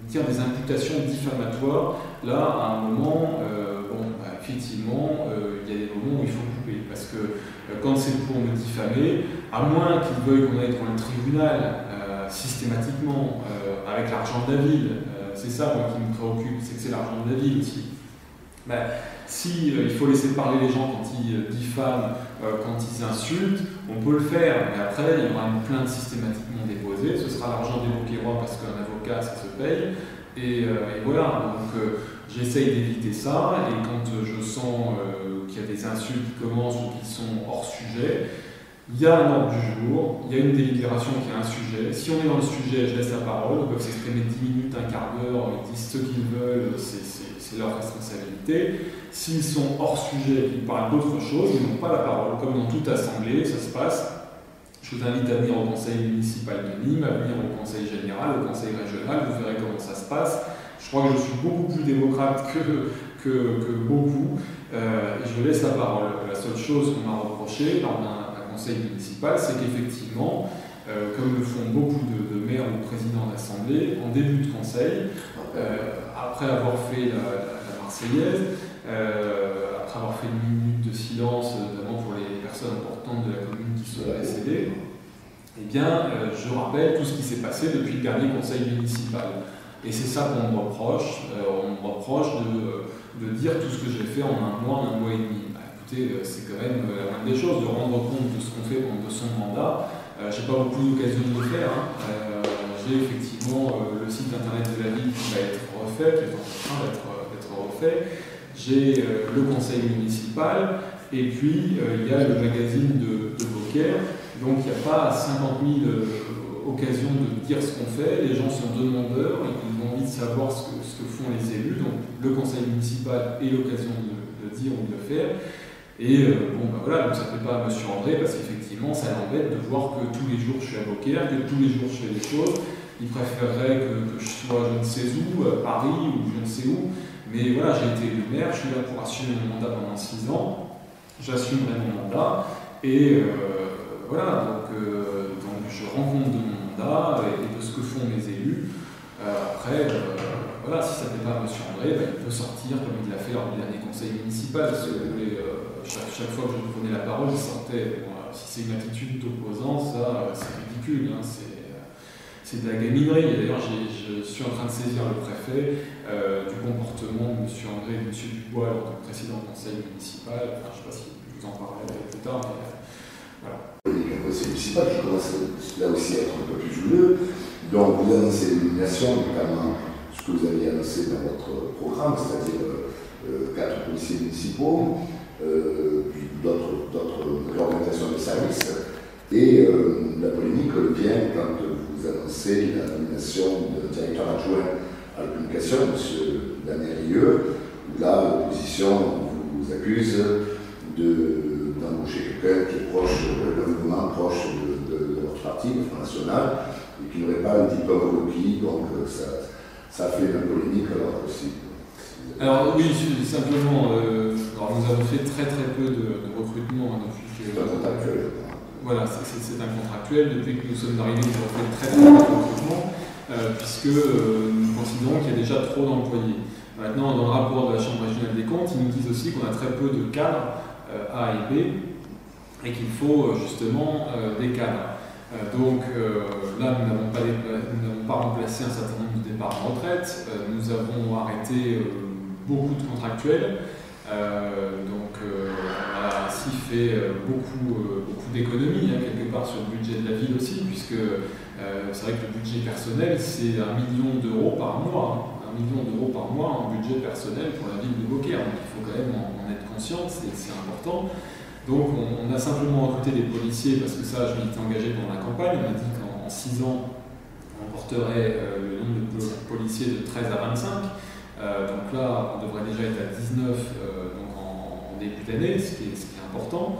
dire des imputations diffamatoires, là, à un moment, effectivement, il y a des moments où il faut couper. Parce que quand c'est pour me diffamer, à moins qu'ils veuillent qu'on aille devant le tribunal systématiquement, avec l'argent de la ville, c'est ça moi qui me préoccupe, c'est que c'est l'argent de la ville aussi. Si il faut laisser parler les gens quand ils diffament, quand ils insultent, on peut le faire, mais après il y aura une plainte systématiquement déposée, ce sera l'argent des Beauquérois parce qu'un avocat ça se paye, et voilà, donc j'essaye d'éviter ça, et quand je sens qu'il y a des insultes qui commencent ou qui sont hors sujet, il y a un ordre du jour, il y a une délibération qui a un sujet. Si on est dans le sujet, je laisse la parole, ils peuvent s'exprimer 10 minutes, un quart d'heure, ils disent ce qu'ils veulent, c'est leur responsabilité. S'ils sont hors sujet, qu'ils parlent d'autre chose, ils n'ont pas la parole. Comme dans toute assemblée, ça se passe. Je vous invite à venir au conseil municipal de Nîmes, à venir au conseil général, au conseil régional, vous verrez comment ça se passe. Je crois que je suis beaucoup plus démocrate que beaucoup, et je laisse la parole. La seule chose qu'on m'a reproché lors d'un conseil municipal, c'est qu'effectivement, comme le font beaucoup de maires ou de présidents d'assemblée, en début de conseil, après avoir fait la Marseillaise, après avoir fait une minute de silence, notamment pour les personnes importantes de la commune qui sont décédées, eh bien, je rappelle tout ce qui s'est passé depuis le dernier conseil municipal. Et c'est ça qu'on me reproche. On me reproche de dire tout ce que j'ai fait en un mois et demi. Écoutez, c'est quand même la moindre des choses de rendre compte de ce qu'on fait pendant son mandat. J'ai pas beaucoup d'occasion de le faire. J'ai effectivement le site internet de la ville qui va être refait, qui est en train d'être refait. J'ai le conseil municipal, et puis il y a le magazine de Beaucaire. Donc il n'y a pas 50 000 occasions de dire ce qu'on fait. Les gens sont demandeurs, ils ont envie de savoir ce que font les élus. Donc le conseil municipal est l'occasion de dire ou de le faire. Et voilà, donc ça ne plaît pas à M. André parce qu'effectivement ça l'embête de voir que tous les jours je suis à Beaucaire, que tous les jours je fais des choses. Il préférerait que je sois je ne sais où, à Paris ou je ne sais où. Mais voilà, j'ai été élu maire, je suis là pour assumer mon mandat pendant 6 ans. J'assumerai mon mandat. Et voilà, donc je rends compte de mon mandat et de ce que font mes élus. Après, voilà, si ça ne plaît pas à M. André, il peut sortir comme il l'a fait lors du dernier conseil municipal. Si vous voulez, chaque fois que je prenais la parole, il sortait. Si c'est une attitude d'opposant, ça, c'est ridicule. Hein, c'est de la gaminerie. Et d'ailleurs, je suis en train de saisir le préfet du comportement de M. André et de M. Dubois lors du précédent conseil municipal. Enfin, je ne sais pas si je vous en parlerai plus tard, mais voilà. Il y a un conseil municipal qui commence là aussi à être un peu plus joyeux. Donc, vous annoncez l'élimination, notamment ce que vous aviez annoncé dans votre programme, c'est-à-dire 4 policiers municipaux, puis d'autres réorientations de services. Et la polémique vient quand vous annoncez la nomination d'un directeur adjoint à la communication, M. Damien Rieu, où là, l'opposition vous accuse d'embaucher quelqu'un qui est proche d'un mouvement proche de votre parti, le Front National, et qui n'aurait pas un diplôme requis, donc ça fait la polémique alors aussi. Alors oui, simplement, alors nous avons fait très peu de recrutement depuis que... C'est un contractuel. Voilà, c'est un contractuel. Depuis que nous sommes arrivés, nous avons fait très peu de recrutement, puisque nous considérons qu'il y a déjà trop d'employés. Maintenant, dans le rapport de la Chambre régionale des comptes, ils nous disent aussi qu'on a très peu de cadres A et B, et qu'il faut justement des cadres. Donc là, nous n'avons pas remplacé un certain nombre de départs en retraite, nous avons arrêté beaucoup de contractuels, donc on a ainsi fait beaucoup d'économies, hein, quelque part sur le budget de la ville aussi, puisque c'est vrai que le budget personnel, c'est 1 million d'euros par mois, hein, 1 million d'euros par mois en budget personnel pour la ville de Beaucaire, donc il faut quand même en être conscient, c'est important. Donc on a simplement recruté des policiers parce que ça, je m'y étais engagé pendant la campagne. On a dit qu'en 6 ans, on porterait le nombre de policiers de 13 à 25. Donc là, on devrait déjà être à 19 donc en début d'année, ce qui est important.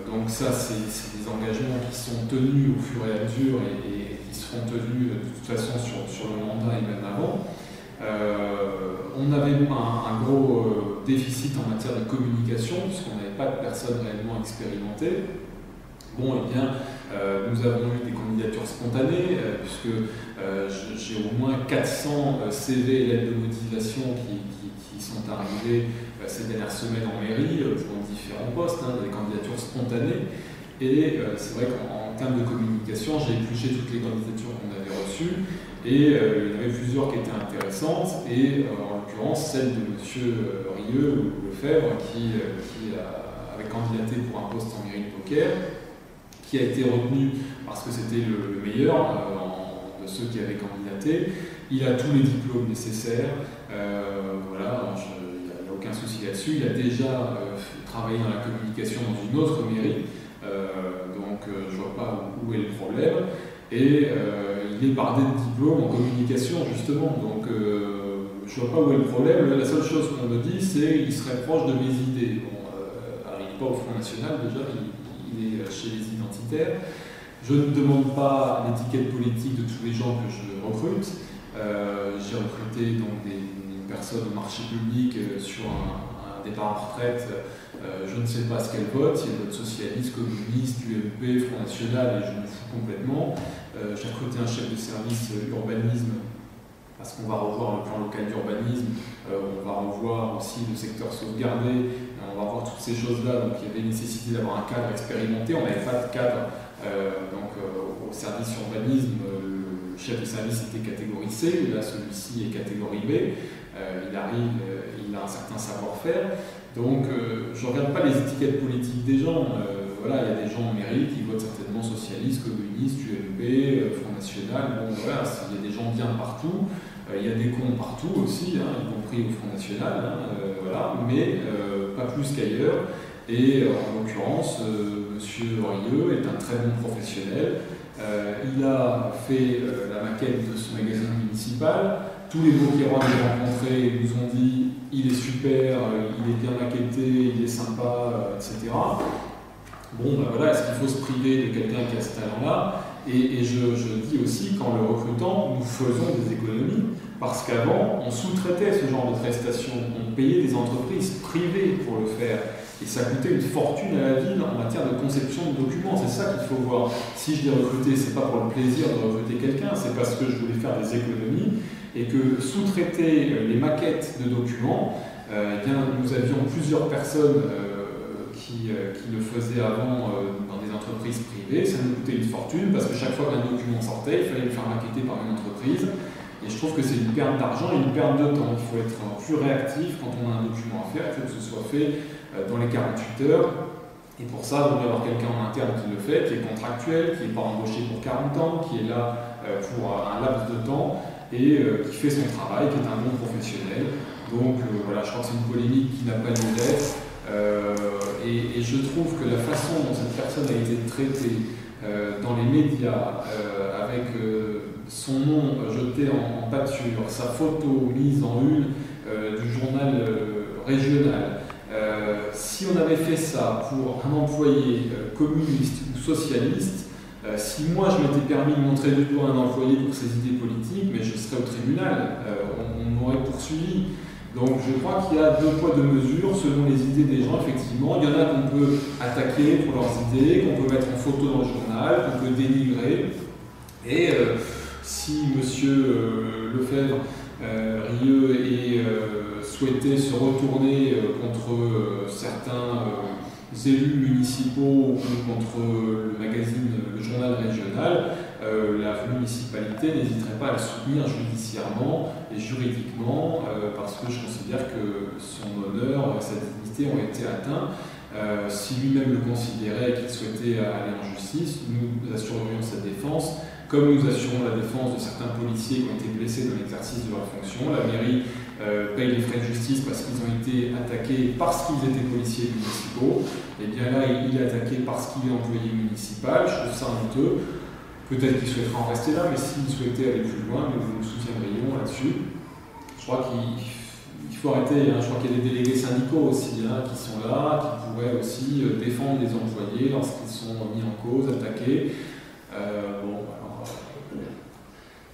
Donc ça, c'est des engagements qui sont tenus au fur et à mesure et qui seront tenus de toute façon sur le mandat et même avant. On avait un gros déficit en matière de communication, puisqu'on n'avait pas de personnes réellement expérimentées. Bon, eh bien, nous avons eu des candidatures spontanées, puisque j'ai au moins 400 CV et lettres de motivation qui sont arrivées ces dernières semaines en mairie pour différents postes, des candidatures spontanées. Et c'est vrai qu'en termes de communication, j'ai épluché toutes les candidatures qu'on avait reçues, et il y en avait plusieurs qui étaient intéressantes, et en l'occurrence celle de M. Rieu ou Lefebvre qui avait candidaté pour un poste en mairie de Beaucaire, qui a été retenu parce que c'était le meilleur de ceux qui avaient candidaté. Il a tous les diplômes nécessaires, voilà, il n'y a aucun souci là-dessus. Il a déjà travaillé dans la communication dans une autre mairie, donc je ne vois pas où est le problème. Et il est bardé de diplômes en communication, justement, donc je ne vois pas où est le problème. La seule chose qu'on me dit, c'est qu'il serait proche de mes idées. Bon, alors il n'est pas au Front National, déjà, il est chez les identitaires. Je ne demande pas l'étiquette politique de tous les gens que je recrute. J'ai recruté donc une personne au marché public sur un départ en retraite. Je ne sais pas ce qu'elle vote, si elle vote socialiste, communiste, UMP, Front National, et je me fous complètement. J'ai recruté un chef de service urbanisme, parce qu'on va revoir le plan local d'urbanisme, on va revoir aussi le secteur sauvegardé, on va voir toutes ces choses-là. Donc il y avait nécessité d'avoir un cadre expérimenté, on n'avait pas de cadre. Au service urbanisme, le chef de service était catégorie C, là celui-ci est catégorie B. Il arrive, il a un certain savoir-faire. Donc je ne regarde pas les étiquettes politiques des gens. Voilà, il y a des gens en mairie qui votent certainement socialiste, communiste, UMP, Front National. Bon, voilà, il y a des gens bien partout. Il y a des cons partout aussi, y compris au Front National. Voilà, mais pas plus qu'ailleurs. Et en l'occurrence, M. Rieu est un très bon professionnel. Il a fait la maquette de ce magazine municipal. Tous les Beaucairois que j'ai rencontrés nous ont dit il est super, il est bien maquetté, il est sympa, etc. Bon, ben voilà, est-ce qu'il faut se priver de quelqu'un qui a ce talent-là? Et je dis aussi qu'en le recrutant, nous faisons des économies. Parce qu'avant, on sous-traitait ce genre de prestations, on payait des entreprises privées pour le faire. Et ça coûtait une fortune à la ville en matière de conception de documents. C'est ça qu'il faut voir. Si je l'ai recruté, c'est pas pour le plaisir de recruter quelqu'un, c'est parce que je voulais faire des économies et que sous-traiter les maquettes de documents, eh bien, nous avions plusieurs personnes qui le faisaient avant dans des entreprises privées. Ça nous coûtait une fortune parce que chaque fois qu'un document sortait, il fallait le faire maqueter par une entreprise. Et je trouve que c'est une perte d'argent et une perte de temps. Il faut être plus réactif quand on a un document à faire, il faut que ce soit fait dans les 48 heures. Et pour ça, il vaut mieux avoir quelqu'un en interne qui le fait, qui est contractuel, qui n'est pas embauché pour 40 ans, qui est là pour un laps de temps et qui fait son travail, qui est un bon professionnel. Donc voilà, je crois que c'est une polémique qui n'a pas lieu d'être. Et je trouve que la façon dont cette personne a été traitée dans les médias, avec son nom jeté en pâture, sa photo mise en une du journal régional. Si on avait fait ça pour un employé communiste ou socialiste, si moi je m'étais permis de montrer du doigt un employé pour ses idées politiques, mais je serais au tribunal, on m'aurait poursuivi. Donc je crois qu'il y a deux poids, deux mesures selon les idées des gens, effectivement. Il y en a qu'on peut attaquer pour leurs idées, qu'on peut mettre en photo dans le journal, qu'on peut dénigrer. Et si M. Lefebvre, Rieu souhaitait se retourner contre certains élus municipaux ou contre le magazine, le journal régional, la municipalité n'hésiterait pas à le soutenir judiciairement et juridiquement parce que je considère que son honneur, sa dignité ont été atteints. Si lui-même le considérait et qu'il souhaitait aller en justice, nous assurerions sa défense, comme nous assurons la défense de certains policiers qui ont été blessés dans l'exercice de leur fonction. La mairie paye les frais de justice parce qu'ils ont été attaqués parce qu'ils étaient policiers municipaux. Et bien là, il est attaqué parce qu'il est employé municipal. Je trouve ça honteux. Peut-être qu'il souhaiterait en rester là, mais s'il souhaitait aller plus loin, nous le soutiendrions là-dessus. Je crois qu'il faut arrêter. Je crois qu'il y a des délégués syndicaux aussi qui sont là, qui pourraient aussi défendre les employés lorsqu'ils sont mis en cause, attaqués.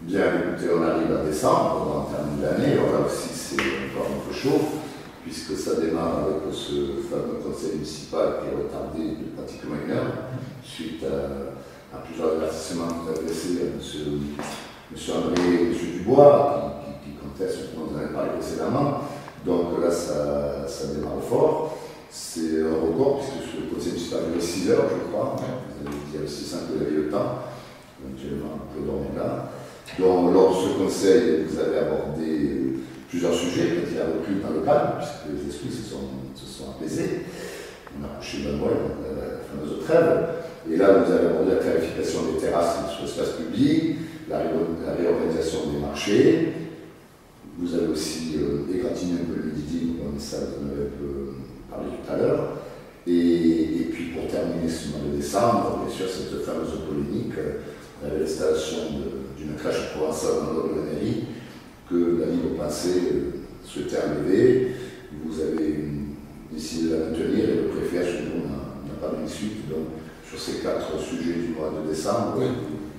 Bien, écoutez, on arrive à décembre, on termine l'année, voilà aussi c'est encore un peu chaud. puisque ça démarre avec ce fameux conseil municipal qui est retardé de pratiquement 1 heure, suite à plusieurs avertissements adressés à M. André et M. Dubois, qui contestent ce dont vous avez parlé précédemment. Donc là, ça démarre fort. C'est un record, puisque le conseil municipal dure 6 heures, je crois. Vous avez dit aussi ça que vous avez le temps. Éventuellement, on peut dormir là. Donc, lors de ce conseil, vous avez abordé plusieurs sujets qui ont repris dans le calme, puisque les esprits se sont apaisés. On a couché de la fameuse trêve. Et là, vous avez abordé la clarification des terrasses sur l'espace public, la réorganisation des marchés. Vous avez aussi égratigné un peu le midi, comme ça, vous en avez un peu parlé tout à l'heure. Et puis, pour terminer ce mois de décembre, bien sûr, cette fameuse polémique, avec l'installation d'une crèche provençale dans l'ordre de la mairie, que la Libre Pensée souhaitait enlever. Vous avez décidé de la maintenir et le préfet, chez nous, n'a pas donné suite. Donc, sur ces 4 sujets du mois de décembre, oui.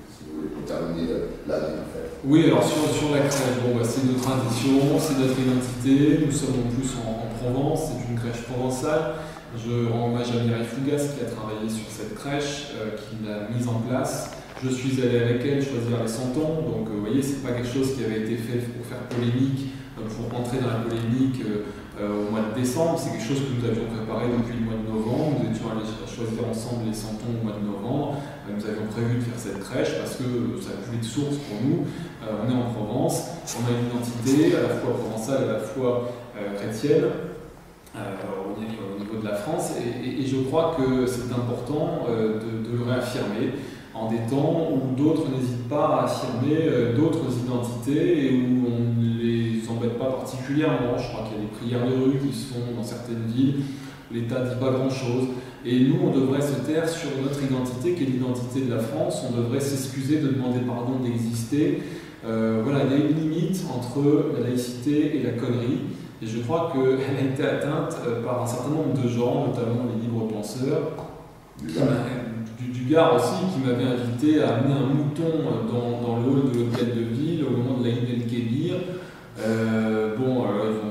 Si vous voulez, pour terminer l'année, en fait. Oui, alors sur la crèche, bon, c'est notre tradition, c'est notre identité. Nous sommes en plus en Provence, c'est une crèche provençale. Je rends hommage à Mireille Fougas qui a travaillé sur cette crèche, qui l'a mise en place. Je suis allé avec elle choisir les santons, donc vous voyez, c'est pas quelque chose qui avait été fait pour faire polémique, pour rentrer dans la polémique au mois de décembre. C'est quelque chose que nous avions préparé depuis le mois de novembre. Nous étions allés choisir ensemble les santons au mois de novembre. Nous avions prévu de faire cette crèche parce que ça coulait de source pour nous. On est en Provence, on a une identité à la fois provençale, à la fois chrétienne. Au niveau de la France, et je crois que c'est important de le réaffirmer en des temps où d'autres n'hésitent pas à affirmer d'autres identités et où on ne les embête pas particulièrement. Je crois qu'il y a des prières de rue qui se font dans certaines villes, l'État ne dit pas grand-chose, et nous on devrait se taire sur notre identité qui est l'identité de la France, on devrait s'excuser de demander pardon d'exister. Voilà, il y a une limite entre la laïcité et la connerie. Et je crois qu'elle a été atteinte par un certain nombre de gens, notamment les libres penseurs, du Gard aussi, qui m'avait invité à amener un mouton dans le hall de l'hôtel de ville au moment de l'Aïd el-Kébir. Ils vont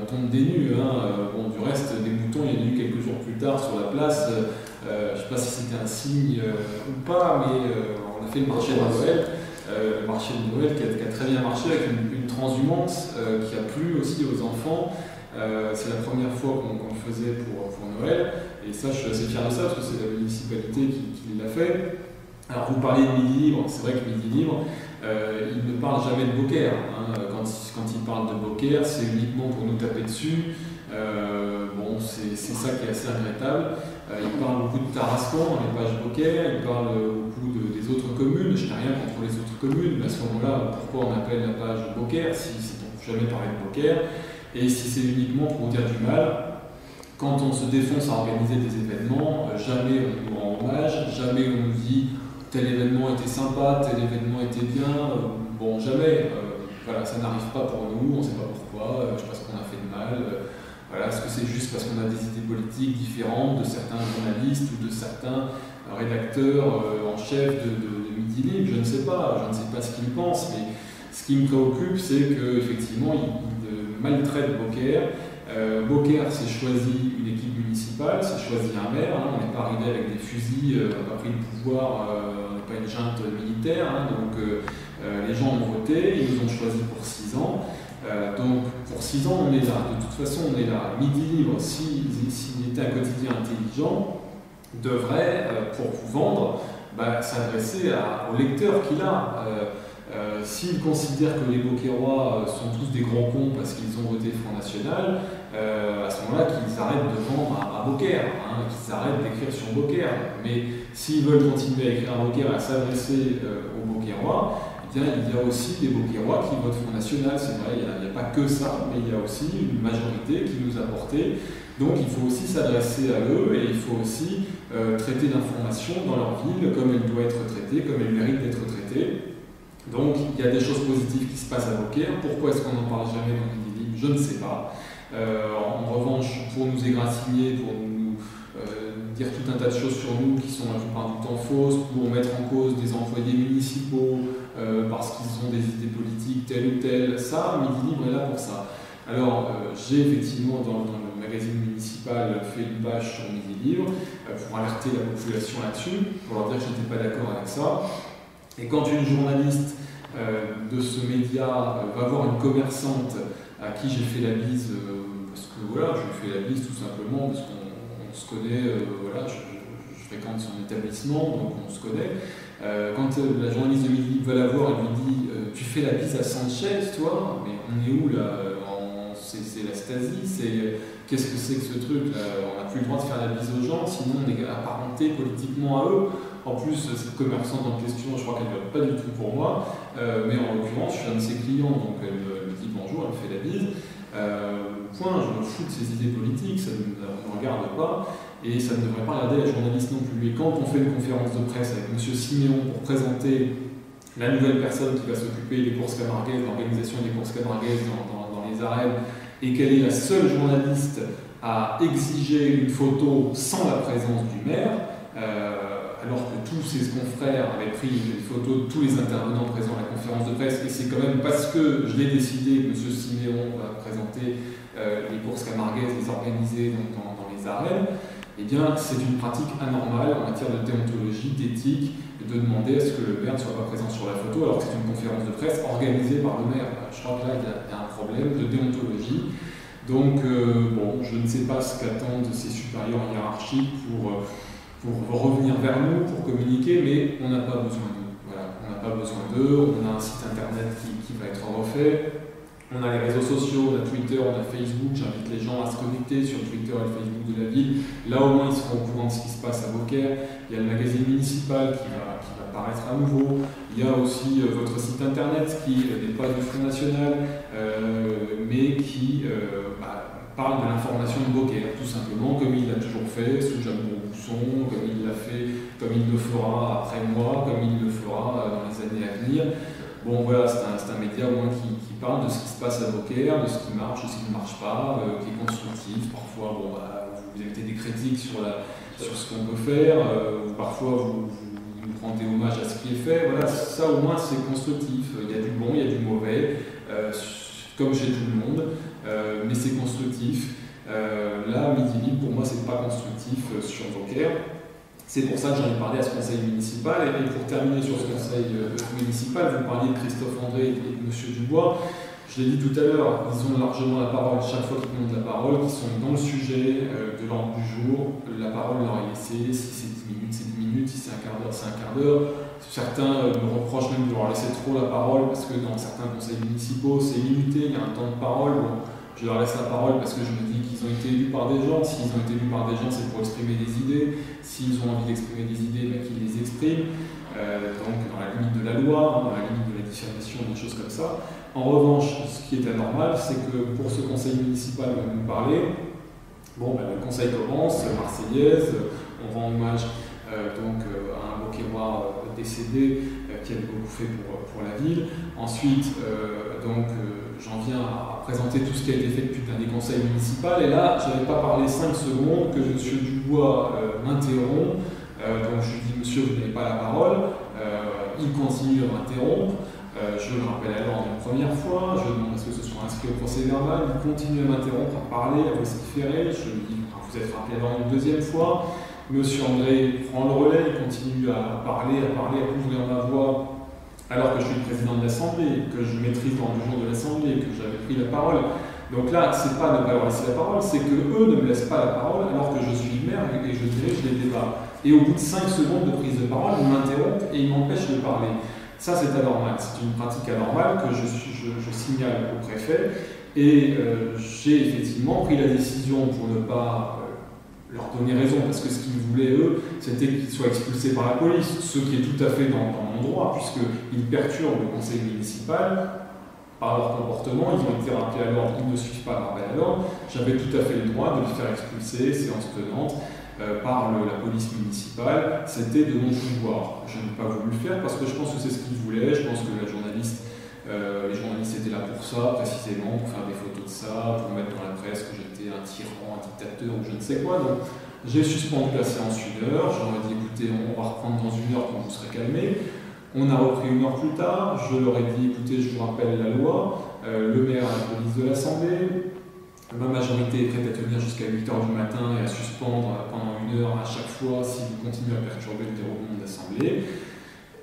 tomber des nues. Du reste, des moutons, il y en a eu quelques jours plus tard sur la place. Je ne sais pas si c'était un signe ou pas, mais on a fait le marché de Noël. Le marché de Noël qui a très bien marché avec une transhumance qui a plu aussi aux enfants. C'est la première fois qu'on le faisait pour Noël, et ça, je suis assez fier de ça, parce que c'est la municipalité qui l'a fait. Alors, vous parlez de Midi Libre, c'est vrai que Midi Libre, il ne parle jamais de Beaucaire. Quand il parle de Beaucaire, c'est uniquement pour nous taper dessus. C'est ça qui est assez regrettable. Il parle beaucoup de Tarascon dans les pages Beaucaire, il parle beaucoup des autres communes. Je n'ai rien contre les autres communes, mais à ce moment-là, pourquoi on appelle la page Beaucaire si on ne peut jamais parler de Beaucaire? Et si c'est uniquement pour dire du mal, quand on se défonce à organiser des événements, jamais on nous rend hommage, jamais on nous dit tel événement était sympa, tel événement était bien, jamais. Voilà, ça n'arrive pas pour nous, on ne sait pas pourquoi, je ne sais pas ce qu'on a fait de mal. Est-ce que c'est juste parce qu'on a des idées politiques différentes de certains journalistes ou de certains rédacteurs en chef de Midi Libre? Je ne sais pas ce qu'ils pensent, mais ce qui me préoccupe, c'est qu'effectivement, maltraite Beaucaire. Beaucaire s'est choisi une équipe municipale, s'est choisi un maire. On n'est pas arrivé avec des fusils, on n'a pas pris le pouvoir, on n'est pas une junte militaire. Les gens ont voté, ils nous ont choisi pour 6 ans. Donc pour 6 ans, on est là. De toute façon, on est là. Midi Libre, s'il était un quotidien intelligent, devrait, pour vous vendre, s'adresser aux lecteurs qu'il a. S'ils considèrent que les Beaucairois sont tous des grands cons parce qu'ils ont voté Front National, à ce moment-là, qu'ils arrêtent de vendre à Beaucaire, qu'ils arrêtent d'écrire sur Beaucaire. Mais s'ils veulent continuer à écrire à Beaucaire et à s'adresser aux Beaucairois, il y a aussi des Beaucairois qui votent Front National. C'est vrai, il n'y a pas que ça, mais il y a aussi une majorité qui nous a porté. Donc il faut aussi s'adresser à eux et il faut aussi traiter l'information dans leur ville comme elle doit être traitée, comme elle mérite d'être traitée. Donc il y a des choses positives qui se passent à Beaucaire. Pourquoi est-ce qu'on n'en parle jamais dans Midi Libre? Je ne sais pas. En revanche, pour nous égratigner, pour nous dire tout un tas de choses sur nous qui sont la plupart du temps fausses, pour mettre en cause des employés municipaux parce qu'ils ont des idées politiques telles ou telles, ça, Midi Libre est là pour ça. Alors, j'ai effectivement dans le magazine municipal fait une page sur Midi Libre pour alerter la population là-dessus, pour leur dire que je n'étais pas d'accord avec ça. Et quand une journaliste de ce média va voir une commerçante à qui j'ai fait la bise, parce que voilà, je lui fais la bise tout simplement, parce qu'on se connaît, voilà, je fréquente son établissement, donc on se connaît. Quand la journaliste de Midi Libre va la voir, elle lui dit tu fais la bise à Sanchez, toi? Mais on est où là? C'est la Stasi, qu'est-ce que c'est que ce truc là? On n'a plus le droit de faire la bise aux gens, sinon on est apparenté politiquement à eux. En plus, cette commerçante en question, je crois qu'elle ne vote pas du tout pour moi, mais en l'occurrence, je suis un de ses clients, donc elle me dit bonjour, elle me fait la bise. Point, je me fous de ses idées politiques, ça ne me regarde pas, et ça ne devrait pas regarder la journaliste non plus. Et quand on fait une conférence de presse avec M. Siméon pour présenter la nouvelle personne qui va s'occuper des courses camarguaises, l'organisation des courses camarguaises dans les arènes, et qu'elle est la seule journaliste à exiger une photo sans la présence du maire, alors que tous ses confrères avaient pris des photos de tous les intervenants présents à la conférence de presse, et c'est quand même parce que je l'ai décidé que M. Siméon va présenter les courses camarguaises, les organiser dans les arènes, eh bien c'est une pratique anormale en matière de déontologie, d'éthique, de demander à ce que le maire ne soit pas présent sur la photo alors que c'est une conférence de presse organisée par le maire. Je crois que là, il y a un problème de déontologie. Donc, bon, je ne sais pas ce qu'attendent ces supérieurs hiérarchiques pour revenir vers nous, pour communiquer, mais on n'a pas besoin d'eux. Voilà, on n'a pas besoin d'eux, on a un site internet qui va être refait. On a les réseaux sociaux, on a Twitter, on a Facebook, j'invite les gens à se connecter sur Twitter et Facebook de la ville. Là au moins ils seront au courant de ce qui se passe à Beaucaire. Il y a le magazine municipal qui va apparaître à nouveau. Il y a aussi votre site internet qui n'est pas du Front National, mais qui parle de l'information de Beaucaire, tout simplement, comme il l'a toujours fait, sous Jean Bourbousson, comme il l'a fait, comme il le fera après moi, comme il le fera dans les années à venir. Bon voilà, c'est un média au moins qui parle de ce qui se passe à Beaucaire, de ce qui marche, de ce qui ne marche pas, qui est constructif. Parfois, vous émettez des critiques sur ce qu'on peut faire, parfois vous rendez hommage à ce qui est fait. Voilà, ça au moins c'est constructif. Il y a du bon, il y a du mauvais, comme chez tout le monde, mais c'est constructif. Là, Midi Libre, pour moi, c'est pas constructif sur Beaucaire. C'est pour ça que j'en ai parlé à ce conseil municipal. Et pour terminer sur ce conseil municipal, vous parliez de Christophe André et de M. Dubois. Je l'ai dit tout à l'heure, ils ont largement la parole chaque fois qu'ils demandent la parole, qu'ils sont dans le sujet de l'ordre du jour. La parole leur est laissée. Si c'est 10 minutes, c'est 10 minutes. Si c'est un quart d'heure, c'est un quart d'heure. Certains me reprochent même de leur laisser trop la parole parce que dans certains conseils municipaux, c'est limité, il y a un temps de parole. Bon, je leur laisse la parole parce que je me dis qu'ils ont été élus par des gens. S'ils ont été élus par des gens, c'est pour exprimer des idées. S'ils ont envie d'exprimer des idées, qu'ils les expriment. Donc dans la limite de la loi, dans la limite de la diffamation, des choses comme ça. En revanche, ce qui est anormal, c'est que pour ce conseil municipal dont vous parlez, le conseil commence, Marseillaise, on rend hommage à un Beaucairois décédé qui a beaucoup fait pour la ville. Ensuite, j'en viens à présenter tout ce qui a été fait depuis le dernier conseil municipal. Et là, je n'avais pas parlé 5 secondes que M. Dubois m'interrompt. Donc je lui dis, monsieur, vous n'avez pas la parole. Il continue à m'interrompre. Je le rappelle alors une première fois. Je demande à ce que ce soit inscrit au procès verbal. Il continue à m'interrompre, à parler, à vociférer. Je lui dis, vous êtes rappelé avant une deuxième fois. Monsieur André prend le relais, il continue à parler, à couvrir ma voix. Alors que je suis le président de l'Assemblée, que je maîtrise dans le jour de l'Assemblée, que j'avais pris la parole. Donc là, c'est pas ne pas leur laisser la parole, c'est que eux ne me laissent pas la parole alors que je suis le maire et je dirige les débats. Et au bout de 5 secondes de prise de parole, ils m'interrompent et ils m'empêchent de parler. Ça, c'est anormal. C'est une pratique anormale que je signale au préfet. Et j'ai effectivement pris la décision pour ne pas leur donner raison, parce que ce qu'ils voulaient, eux, c'était qu'ils soient expulsés par la police, ce qui est tout à fait dans mon droit, puisqu'ils perturbent le conseil municipal par leur comportement, ils ont été rappelés à l'ordre, ils ne suivent pas le rappel à l'ordre. J'avais tout à fait le droit de les faire expulser, séance tenante, par la police municipale. C'était de mon pouvoir. Je n'ai pas voulu le faire parce que je pense que c'est ce qu'ils voulaient, je pense que les journalistes étaient là pour ça, précisément, pour faire des photos de ça, pour mettre dans la presse que j'étais un tyran, un dictateur ou je ne sais quoi. Donc, j'ai suspendu la séance 1 heure, j'aurais dit écoutez, on va reprendre dans 1 heure quand vous serez calmés. On a repris 1 heure plus tard, je leur ai dit, écoutez, je vous rappelle la loi, le maire a la police de l'Assemblée, ma majorité est prête à tenir jusqu'à 8h du matin et à suspendre pendant 1 heure à chaque fois si vous continuez à perturber le déroulement de l'Assemblée.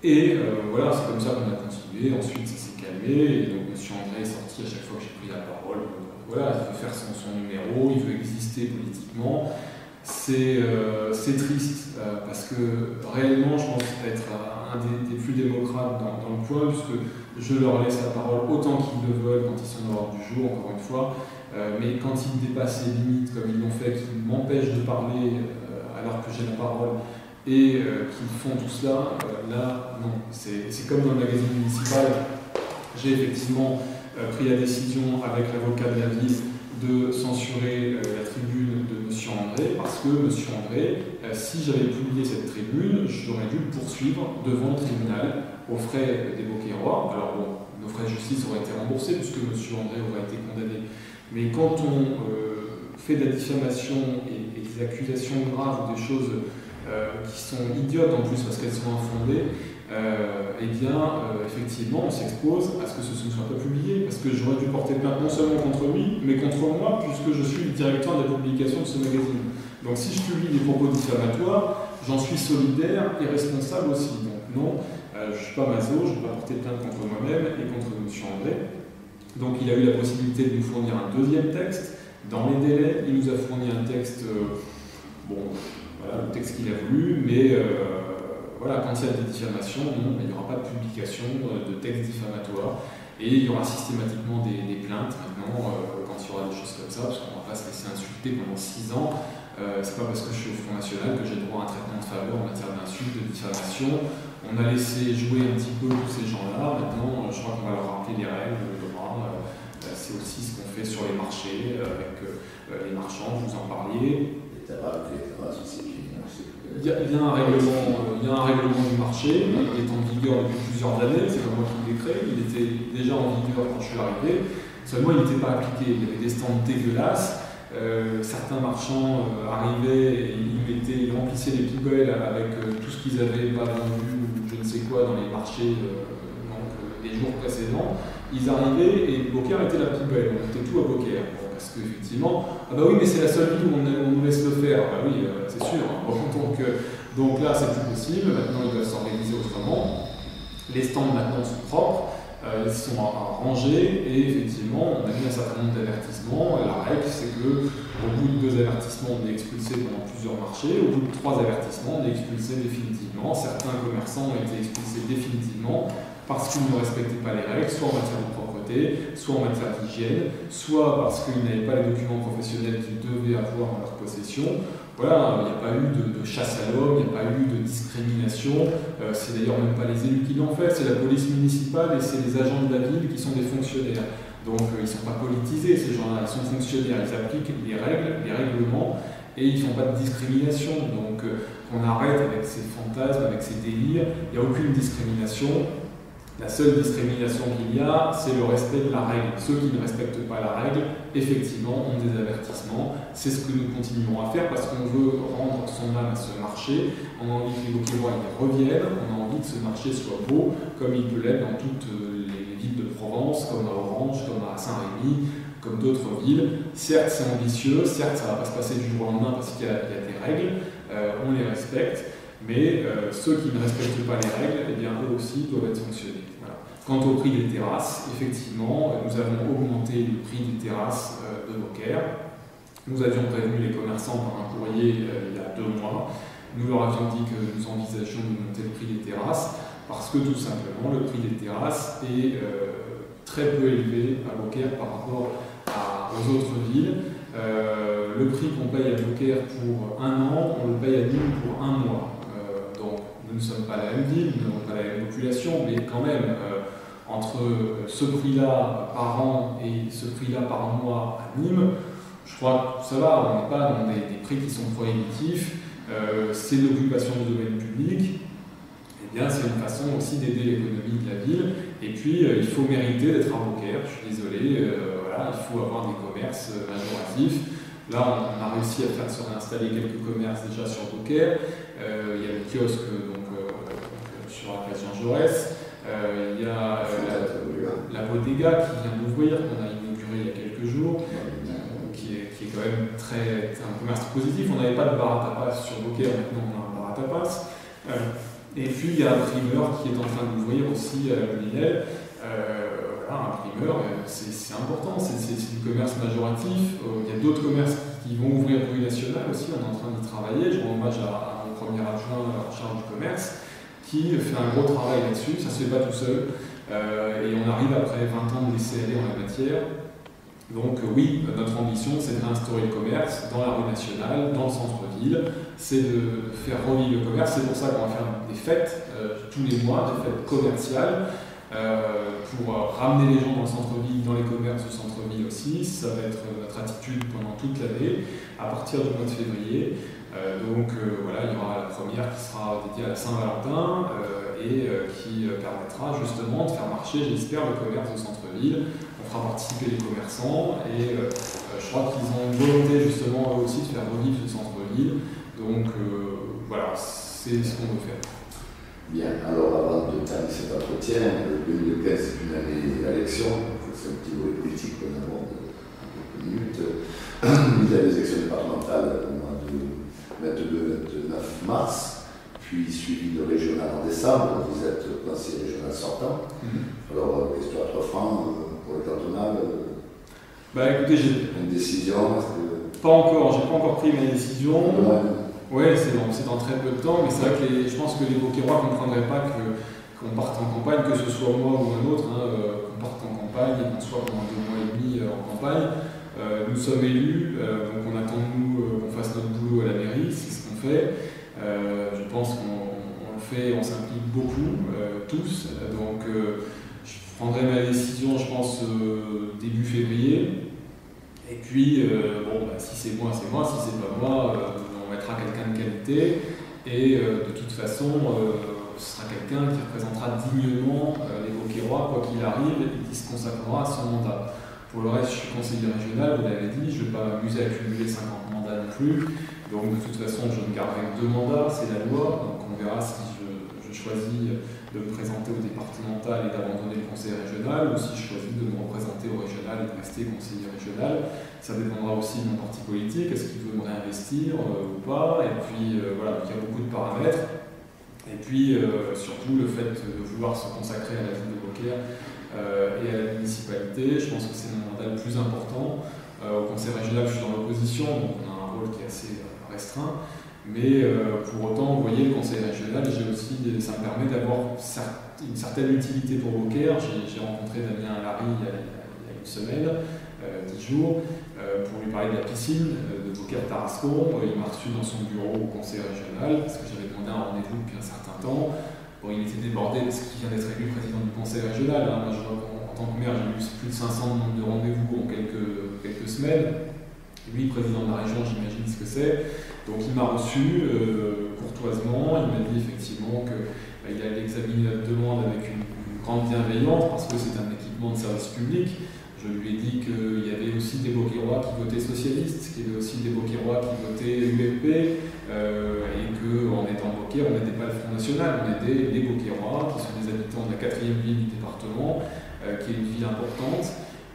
Et voilà, c'est comme ça qu'on a continué. Ensuite, ça s'est calmé. Et donc, M. André est sorti à chaque fois que j'ai pris la parole. Donc, voilà, il veut faire son numéro, il veut exister politiquement. C'est triste parce que réellement, je pense être un des plus démocrates dans le coin, puisque je leur laisse la parole autant qu'ils le veulent quand ils sont dans l'ordre du jour, encore une fois. Mais quand ils dépassent les limites, comme ils l'ont fait, qu'ils m'empêchent de parler alors que j'ai la parole, et qu'ils font tout cela, là, non. C'est comme dans le magazine municipal. J'ai effectivement pris la décision avec l'avocat de la ville de censurer la tribune de M. André, parce que M. André, si j'avais publié cette tribune, j'aurais dû le poursuivre devant le tribunal aux frais des Beauquerrois. Alors bon, nos frais de justice auraient été remboursés puisque M. André aurait été condamné. Mais quand on fait de la diffamation et des accusations graves ou des choses qui sont idiotes en plus parce qu'elles sont infondées, eh bien, effectivement, on s'expose à ce que ce ne soit pas publié, parce que j'aurais dû porter plainte non seulement contre lui, mais contre moi, puisque je suis le directeur de la publication de ce magazine. Donc si je publie des propos diffamatoires, j'en suis solidaire et responsable aussi. Donc non, je ne suis pas maso, je ne vais pas porter plainte contre moi-même et contre M. André. Donc il a eu la possibilité de nous fournir un 2e texte dans les délais. Il nous a fourni un texte, bon, voilà, le texte qu'il a voulu, mais voilà, quand il y a des diffamations, non, il n'y aura pas de publication de textes diffamatoires. Et il y aura systématiquement des plaintes maintenant quand il y aura des choses comme ça, parce qu'on ne va pas se laisser insulter pendant 6 ans. C'est pas parce que je suis au Front National que j'ai droit à un traitement de faveur en matière d'insultes, de diffamation. On a laissé jouer un petit peu tous ces gens-là. Maintenant, je crois qu'on va leur rappeler les règles, le droit. C'est aussi ce qu'on fait sur les marchés avec les marchands, vous en parliez. Il y a un règlement du marché, il est en vigueur depuis plusieurs années, c'est pas moi qui l'ai créé, il était déjà en vigueur quand je suis arrivé, seulement il n'était pas appliqué, il y avait des stands dégueulasses, certains marchands arrivaient et ils remplissaient les poubelles avec tout ce qu'ils avaient pas vendu ou je ne sais quoi dans les marchés les jours précédents. Ils arrivaient et Beaucaire était la poubelle, on mettait tout à Beaucaire. Parce qu'effectivement, ah bah oui, mais c'est la seule ville où on nous laisse le faire. Bah oui, c'est sûr. Donc là, c'est plus possible. Maintenant, ils doivent s'organiser autrement. Les stands maintenant sont propres, ils sont rangés et effectivement, on a mis un certain nombre d'avertissements. La règle, c'est qu'au bout de 2 avertissements, on est expulsé pendant plusieurs marchés. Au bout de 3 avertissements, on est expulsé définitivement. Certains commerçants ont été expulsés définitivement parce qu'ils ne respectaient pas les règles, soit en matière de propreté, soit en matière d'hygiène, soit parce qu'ils n'avaient pas les documents professionnels qu'ils devaient avoir en leur possession. Voilà, il n'y a pas eu de chasse à l'homme, il n'y a pas eu de discrimination, c'est d'ailleurs même pas les élus qui l'ont fait, c'est la police municipale et c'est les agents de la ville qui sont des fonctionnaires. Donc ils ne sont pas politisés ces gens-là, ils sont fonctionnaires, ils appliquent les règles, les règlements, et ils ne font pas de discrimination. Donc on arrête avec ces fantasmes, avec ces délires, il n'y a aucune discrimination. La seule discrimination qu'il y a, c'est le respect de la règle. Ceux qui ne respectent pas la règle, effectivement, ont des avertissements. C'est ce que nous continuerons à faire parce qu'on veut rendre son âme à ce marché. On a envie que les Beauquerrois y reviennent. On a envie que ce marché soit beau, comme il peut l'être dans toutes les villes de Provence, comme à Orange, comme à Saint-Rémy, comme d'autres villes. Certes, c'est ambitieux. Certes, ça ne va pas se passer du jour au lendemain parce qu'il y a des règles. On les respecte. Mais ceux qui ne respectent pas les règles, eh bien, eux aussi doivent être sanctionnés. Voilà. Quant au prix des terrasses, effectivement, nous avons augmenté le prix des terrasses de Beaucaire. Nous avions prévenu les commerçants par un courrier il y a 2 mois. Nous leur avions dit que nous envisagions de monter le prix des terrasses parce que tout simplement, le prix des terrasses est très peu élevé à Beaucaire par rapport aux autres villes. Le prix qu'on paye à Beaucaire pour 1 an, on le paye à Nîmes pour 1 mois. Donc, nous ne sommes pas la même ville, nous n'avons pas la même population, mais quand même, entre ce prix-là par an et ce prix-là par mois à Nîmes, je crois que ça va, on n'est pas dans des prix qui sont prohibitifs, c'est l'occupation du domaine public, eh bien c'est une façon aussi d'aider l'économie de la ville, et puis il faut mériter d'être à Beaucaire, je suis désolé, voilà, il faut avoir des commerces majoratifs. Là, on a réussi à faire se réinstaller quelques commerces déjà sur Beaucaire. Il y a le kiosque sur sur la place Jean Jaurès. Il y a la Bodega qui vient d'ouvrir, qu'on a inauguré il y a quelques jours, qui est quand même un commerce positif. On n'avait pas de bar à tapas sur Beaucaire, maintenant on a un bar à tapas. Et puis il y a un primeur qui est en train d'ouvrir aussi à la Moulinelle. Un primeur, c'est important, c'est du commerce majoratif. Il y a d'autres commerces qui vont ouvrir rue nationale aussi, on est en train d'y travailler. Je rends hommage à mon premier adjoint en charge du commerce qui fait un gros travail là-dessus, ça ne se fait pas tout seul. Et on arrive après 20 ans de laisser aller en la matière. Donc oui, notre ambition, c'est de réinstaurer le commerce dans la rue nationale, dans le centre-ville, c'est de faire revivre le commerce. C'est pour ça qu'on va faire des fêtes tous les mois, des fêtes commerciales, pour ramener les gens dans le centre-ville, dans les commerces du centre-ville aussi. Ça va être notre attitude pendant toute l'année, à partir du mois de février. Voilà, il y aura la première qui sera dédiée à la Saint-Valentin et qui permettra justement de faire marcher, j'espère, le commerce du centre-ville. On fera participer les commerçants et je crois qu'ils ont une volonté justement eux aussi de faire revivre ce centre-ville. Donc voilà, c'est ce qu'on veut faire. Bien, alors avant de terminer cet entretien, 2015 c'est une année d'élection, c'est un petit volet politique qu'on aborde en quelques minutes. Il y a les élections départementales au mois de 22-29 mars, puis suivi de régional en décembre. Vous êtes conseiller régional sortant. Alors, question à 3 francs pour le cantonal. Écoutez, j'ai une décision pas encore, j'ai pas encore pris ma décision. Oui, c'est dans très peu de temps, mais c'est vrai que je pense que les Beaucairois ne comprendraient pas qu'on parte en campagne, que ce soit moi ou un autre, qu'on parte en campagne et qu'on soit pendant 2 mois et demi en campagne. Nous sommes élus, donc on attend de nous qu'on fasse notre boulot à la mairie, c'est ce qu'on fait. Je pense qu'on le fait, on s'implique beaucoup, tous. Donc je prendrai ma décision, je pense, début février. Et puis, si c'est moi, c'est moi, si c'est pas moi, on mettra quelqu'un de qualité. Et de toute façon, ce sera quelqu'un qui représentera dignement les Beaucairois, quoi qu'il arrive, et qui se consacrera à son mandat. Pour le reste, je suis conseiller régional, vous l'avez dit, je ne vais pas m'amuser à cumuler 50 mandats non plus. Donc de toute façon, je ne garderai que 2 mandats, c'est la loi. Donc on verra si je choisis de me présenter au départemental et d'abandonner le conseil régional, ou si je choisis de me représenter au régional et de rester conseiller régional. Ça dépendra aussi de mon parti politique, est-ce qu'il veut me réinvestir ou pas. Et puis voilà, il y a beaucoup de paramètres. Et puis surtout le fait de vouloir se consacrer à la ville de Beaucaire et à la municipalité, je pense que c'est mon mandat le plus important. Au conseil régional, je suis dans l'opposition, donc on a un rôle qui est assez restreint. Mais pour autant, vous voyez, le conseil régional, ça me permet d'avoir une certaine utilité pour Beaucaire. J'ai rencontré Damien Larry il y a une semaine, 10 jours, pour lui parler de la piscine de Beaucaire-Tarascon. Il m'a reçu dans son bureau au conseil régional, parce que j'avais demandé un rendez-vous depuis un certain temps. Bon, il était débordé parce qu'il vient d'être élu président du conseil régional. Moi, en tant que maire, j'ai eu plus de 500 de rendez-vous en quelques semaines. Lui, président de la région, j'imagine ce que c'est. Donc il m'a reçu courtoisement. Il m'a dit effectivement qu'il allait examiner la demande avec une grande bienveillance parce que c'est un équipement de service public. Je lui ai dit qu'il y avait aussi des Beaucairois qui votaient socialistes, qu'il y avait aussi des Beaucairois qui votaient UMP, et qu'en étant Beaucaire, on n'aidait pas le Front National, on aidait les Beaucairois, qui sont des habitants de la 4e ville du département, qui est une ville importante,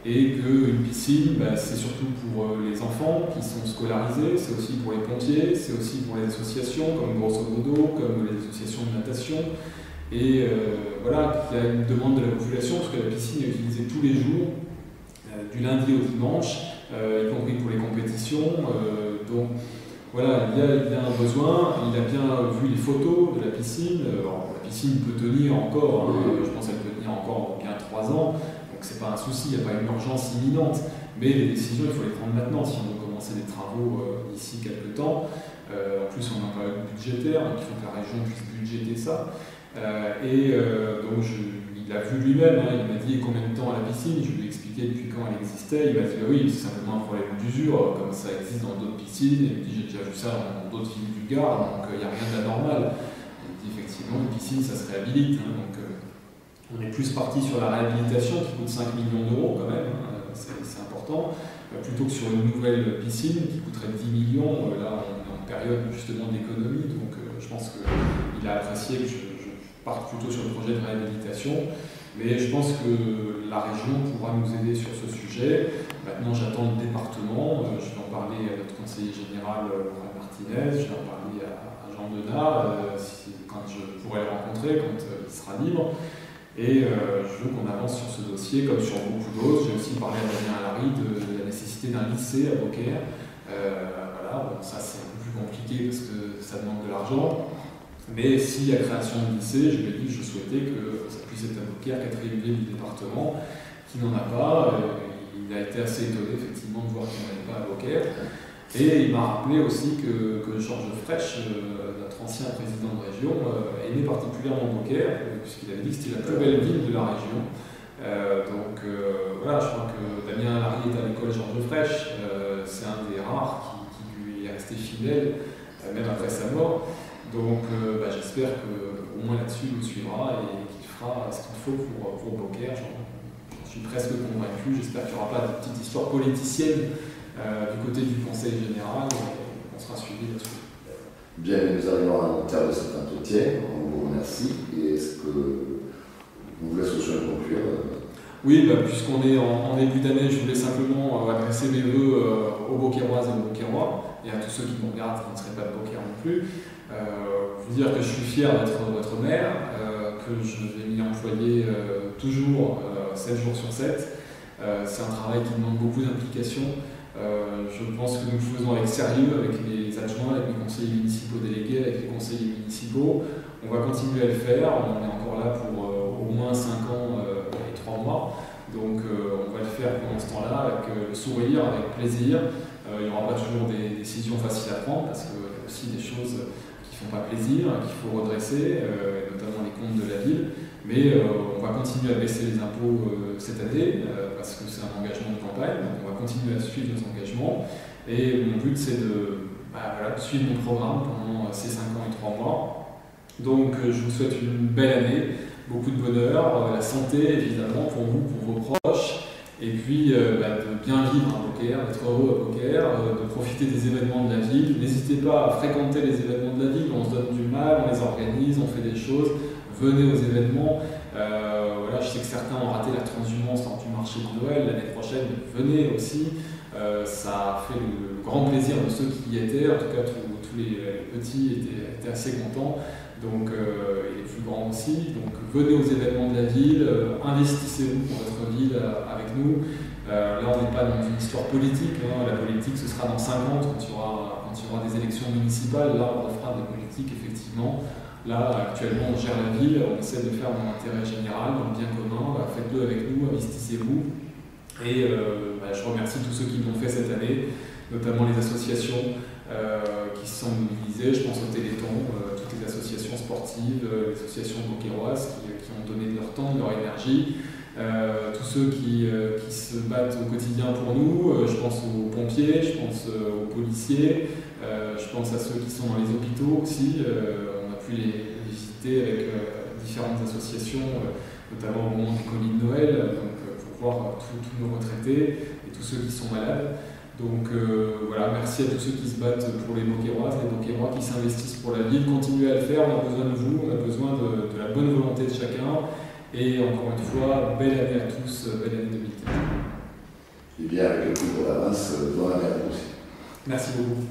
et qu'une piscine, c'est surtout pour les enfants qui sont scolarisés, c'est aussi pour les pompiers, c'est aussi pour les associations, comme Grosso Modo, comme les associations de natation. Et voilà, qu'il y a une demande de la population, parce que la piscine est utilisée tous les jours, du lundi au dimanche, y compris pour les compétitions. Donc voilà, il y a un besoin. Il a bien vu les photos de la piscine. Alors, la piscine peut tenir encore, je pense qu'elle peut tenir encore bien 3 ans, donc c'est pas un souci, il n'y a pas une urgence imminente. Mais les décisions, il faut les prendre maintenant si on veut commencer les travaux d'ici quelques temps. En plus, on a un période budgétaire, donc il faut que la région puisse budgéter ça. Donc il a vu lui-même, il m'a dit combien de temps à la piscine, je lui ai expliqué depuis quand elle existait, il m'a dit oui, c'est simplement un problème d'usure, comme ça existe dans d'autres piscines, et il me dit j'ai déjà vu ça dans d'autres villes du Gard, donc il n'y a rien d'anormal. Il me dit effectivement une piscine ça se réhabilite, donc on est plus parti sur la réhabilitation qui coûte 5 millions d'euros quand même, c'est important, plutôt que sur une nouvelle piscine qui coûterait 10 millions, là on est en période justement d'économie, donc je pense qu'il a apprécié que je parte plutôt sur le projet de réhabilitation. Mais je pense que la région pourra nous aider sur ce sujet. Maintenant, j'attends le département. Je vais en parler à notre conseiller général, Laurent Martinez. Je vais en parler à Jean Denat, quand je pourrai le rencontrer, quand il sera libre. Et je veux qu'on avance sur ce dossier, comme sur beaucoup d'autres. J'ai aussi parlé à Damien Alary de la nécessité d'un lycée à Beaucaire. Voilà, bon, ça c'est un peu plus compliqué parce que ça demande de l'argent. Mais si la création du lycée, je lui ai dit que je souhaitais que ça puisse être à Beaucaire, quatrième ville du département, qui n'en a pas. Il a été assez étonné effectivement de voir qu'il n'en avait pas à Beaucaire. Et il m'a rappelé aussi que Georges Frêche, notre ancien président de région, aimait particulièrement Beaucaire, puisqu'il avait dit que c'était la plus belle ville de la région. Voilà, je crois que Damien Alary est à l'école Georges Frêche. C'est un des rares qui lui est resté fidèle, même après sa mort. Donc j'espère qu'au moins là-dessus il nous suivra et qu'il fera ce qu'il faut pour Beaucaire. J'en suis presque convaincu. J'espère qu'il n'y aura pas de petite histoire politicienne du côté du Conseil général. On sera suivi là-dessus. Bien, nous arrivons à terme de cet entretien. On vous remercie. Et est-ce que vous voulez de conclure? Oui, puisqu'on est en début d'année, je voulais simplement adresser mes vœux aux Beaucairoises et aux Beaucairois et à tous ceux qui nous regardent qui ne seraient pas de Beaucaire non plus. Vous dire que je suis fier d'être votre maire, que je vais m'y employer toujours 7 jours sur 7. C'est un travail qui demande beaucoup d'implication. Je pense que nous le faisons avec sérieux, avec les adjoints, avec les conseillers municipaux délégués, avec les conseillers municipaux. On va continuer à le faire. On est encore là pour au moins 5 ans et 3 mois. Donc on va le faire pendant ce temps-là avec le sourire, avec plaisir. Il n'y aura pas toujours des décisions faciles à prendre parce qu'il y a aussi des choses qui ne font pas plaisir, qu'il faut redresser, notamment les comptes de la ville. Mais on va continuer à baisser les impôts cette année parce que c'est un engagement de campagne. Donc on va continuer à suivre nos engagements. Et mon but c'est de suivre mon programme pendant ces 5 ans et 3 mois. Donc je vous souhaite une belle année, beaucoup de bonheur, la santé évidemment pour vous, pour vos proches. Et puis de bien vivre à Beaucaire, d'être heureux à Beaucaire, de profiter des événements de la ville. N'hésitez pas à fréquenter les événements de la ville, on se donne du mal, on les organise, on fait des choses. Venez aux événements. Je sais que certains ont raté la transhumance lors du marché de Noël. L'année prochaine, venez aussi. Ça a fait le grand plaisir de ceux qui y étaient. En tout cas, tous les petits étaient assez contents. Donc, et les plus grands aussi. Donc, venez aux événements de la ville. Investissez-vous pour votre ville avec nous. Là, on n'est pas dans une histoire politique. La politique, ce sera dans 5 ans, quand il y aura des élections municipales. Là, on fera des politiques, effectivement. Là, actuellement, on gère la ville, on essaie de faire dans l'intérêt général, dans le bien commun. Faites-le avec nous, investissez-vous. Et je remercie tous ceux qui l'ont fait cette année, notamment les associations qui se sont mobilisées. Je pense au Téléthon, toutes les associations sportives, les associations beaucairoises qui ont donné de leur temps, de leur énergie. Tous ceux qui se battent au quotidien pour nous, je pense aux pompiers, je pense aux policiers, je pense à ceux qui sont dans les hôpitaux aussi. On a pu les visiter avec différentes associations, notamment au moment du colis de Noël, donc, pour voir tous nos retraités et tous ceux qui sont malades. Donc merci à tous ceux qui se battent pour les Beaucairoises, les Beaucairois qui s'investissent pour la ville. Continuez à le faire, on a besoin de vous, on a besoin de la bonne volonté de chacun. Et encore une fois, belle année à tous, belle année 2015. Et bien, avec le coup de l'avance, bonne année à tous. Merci beaucoup.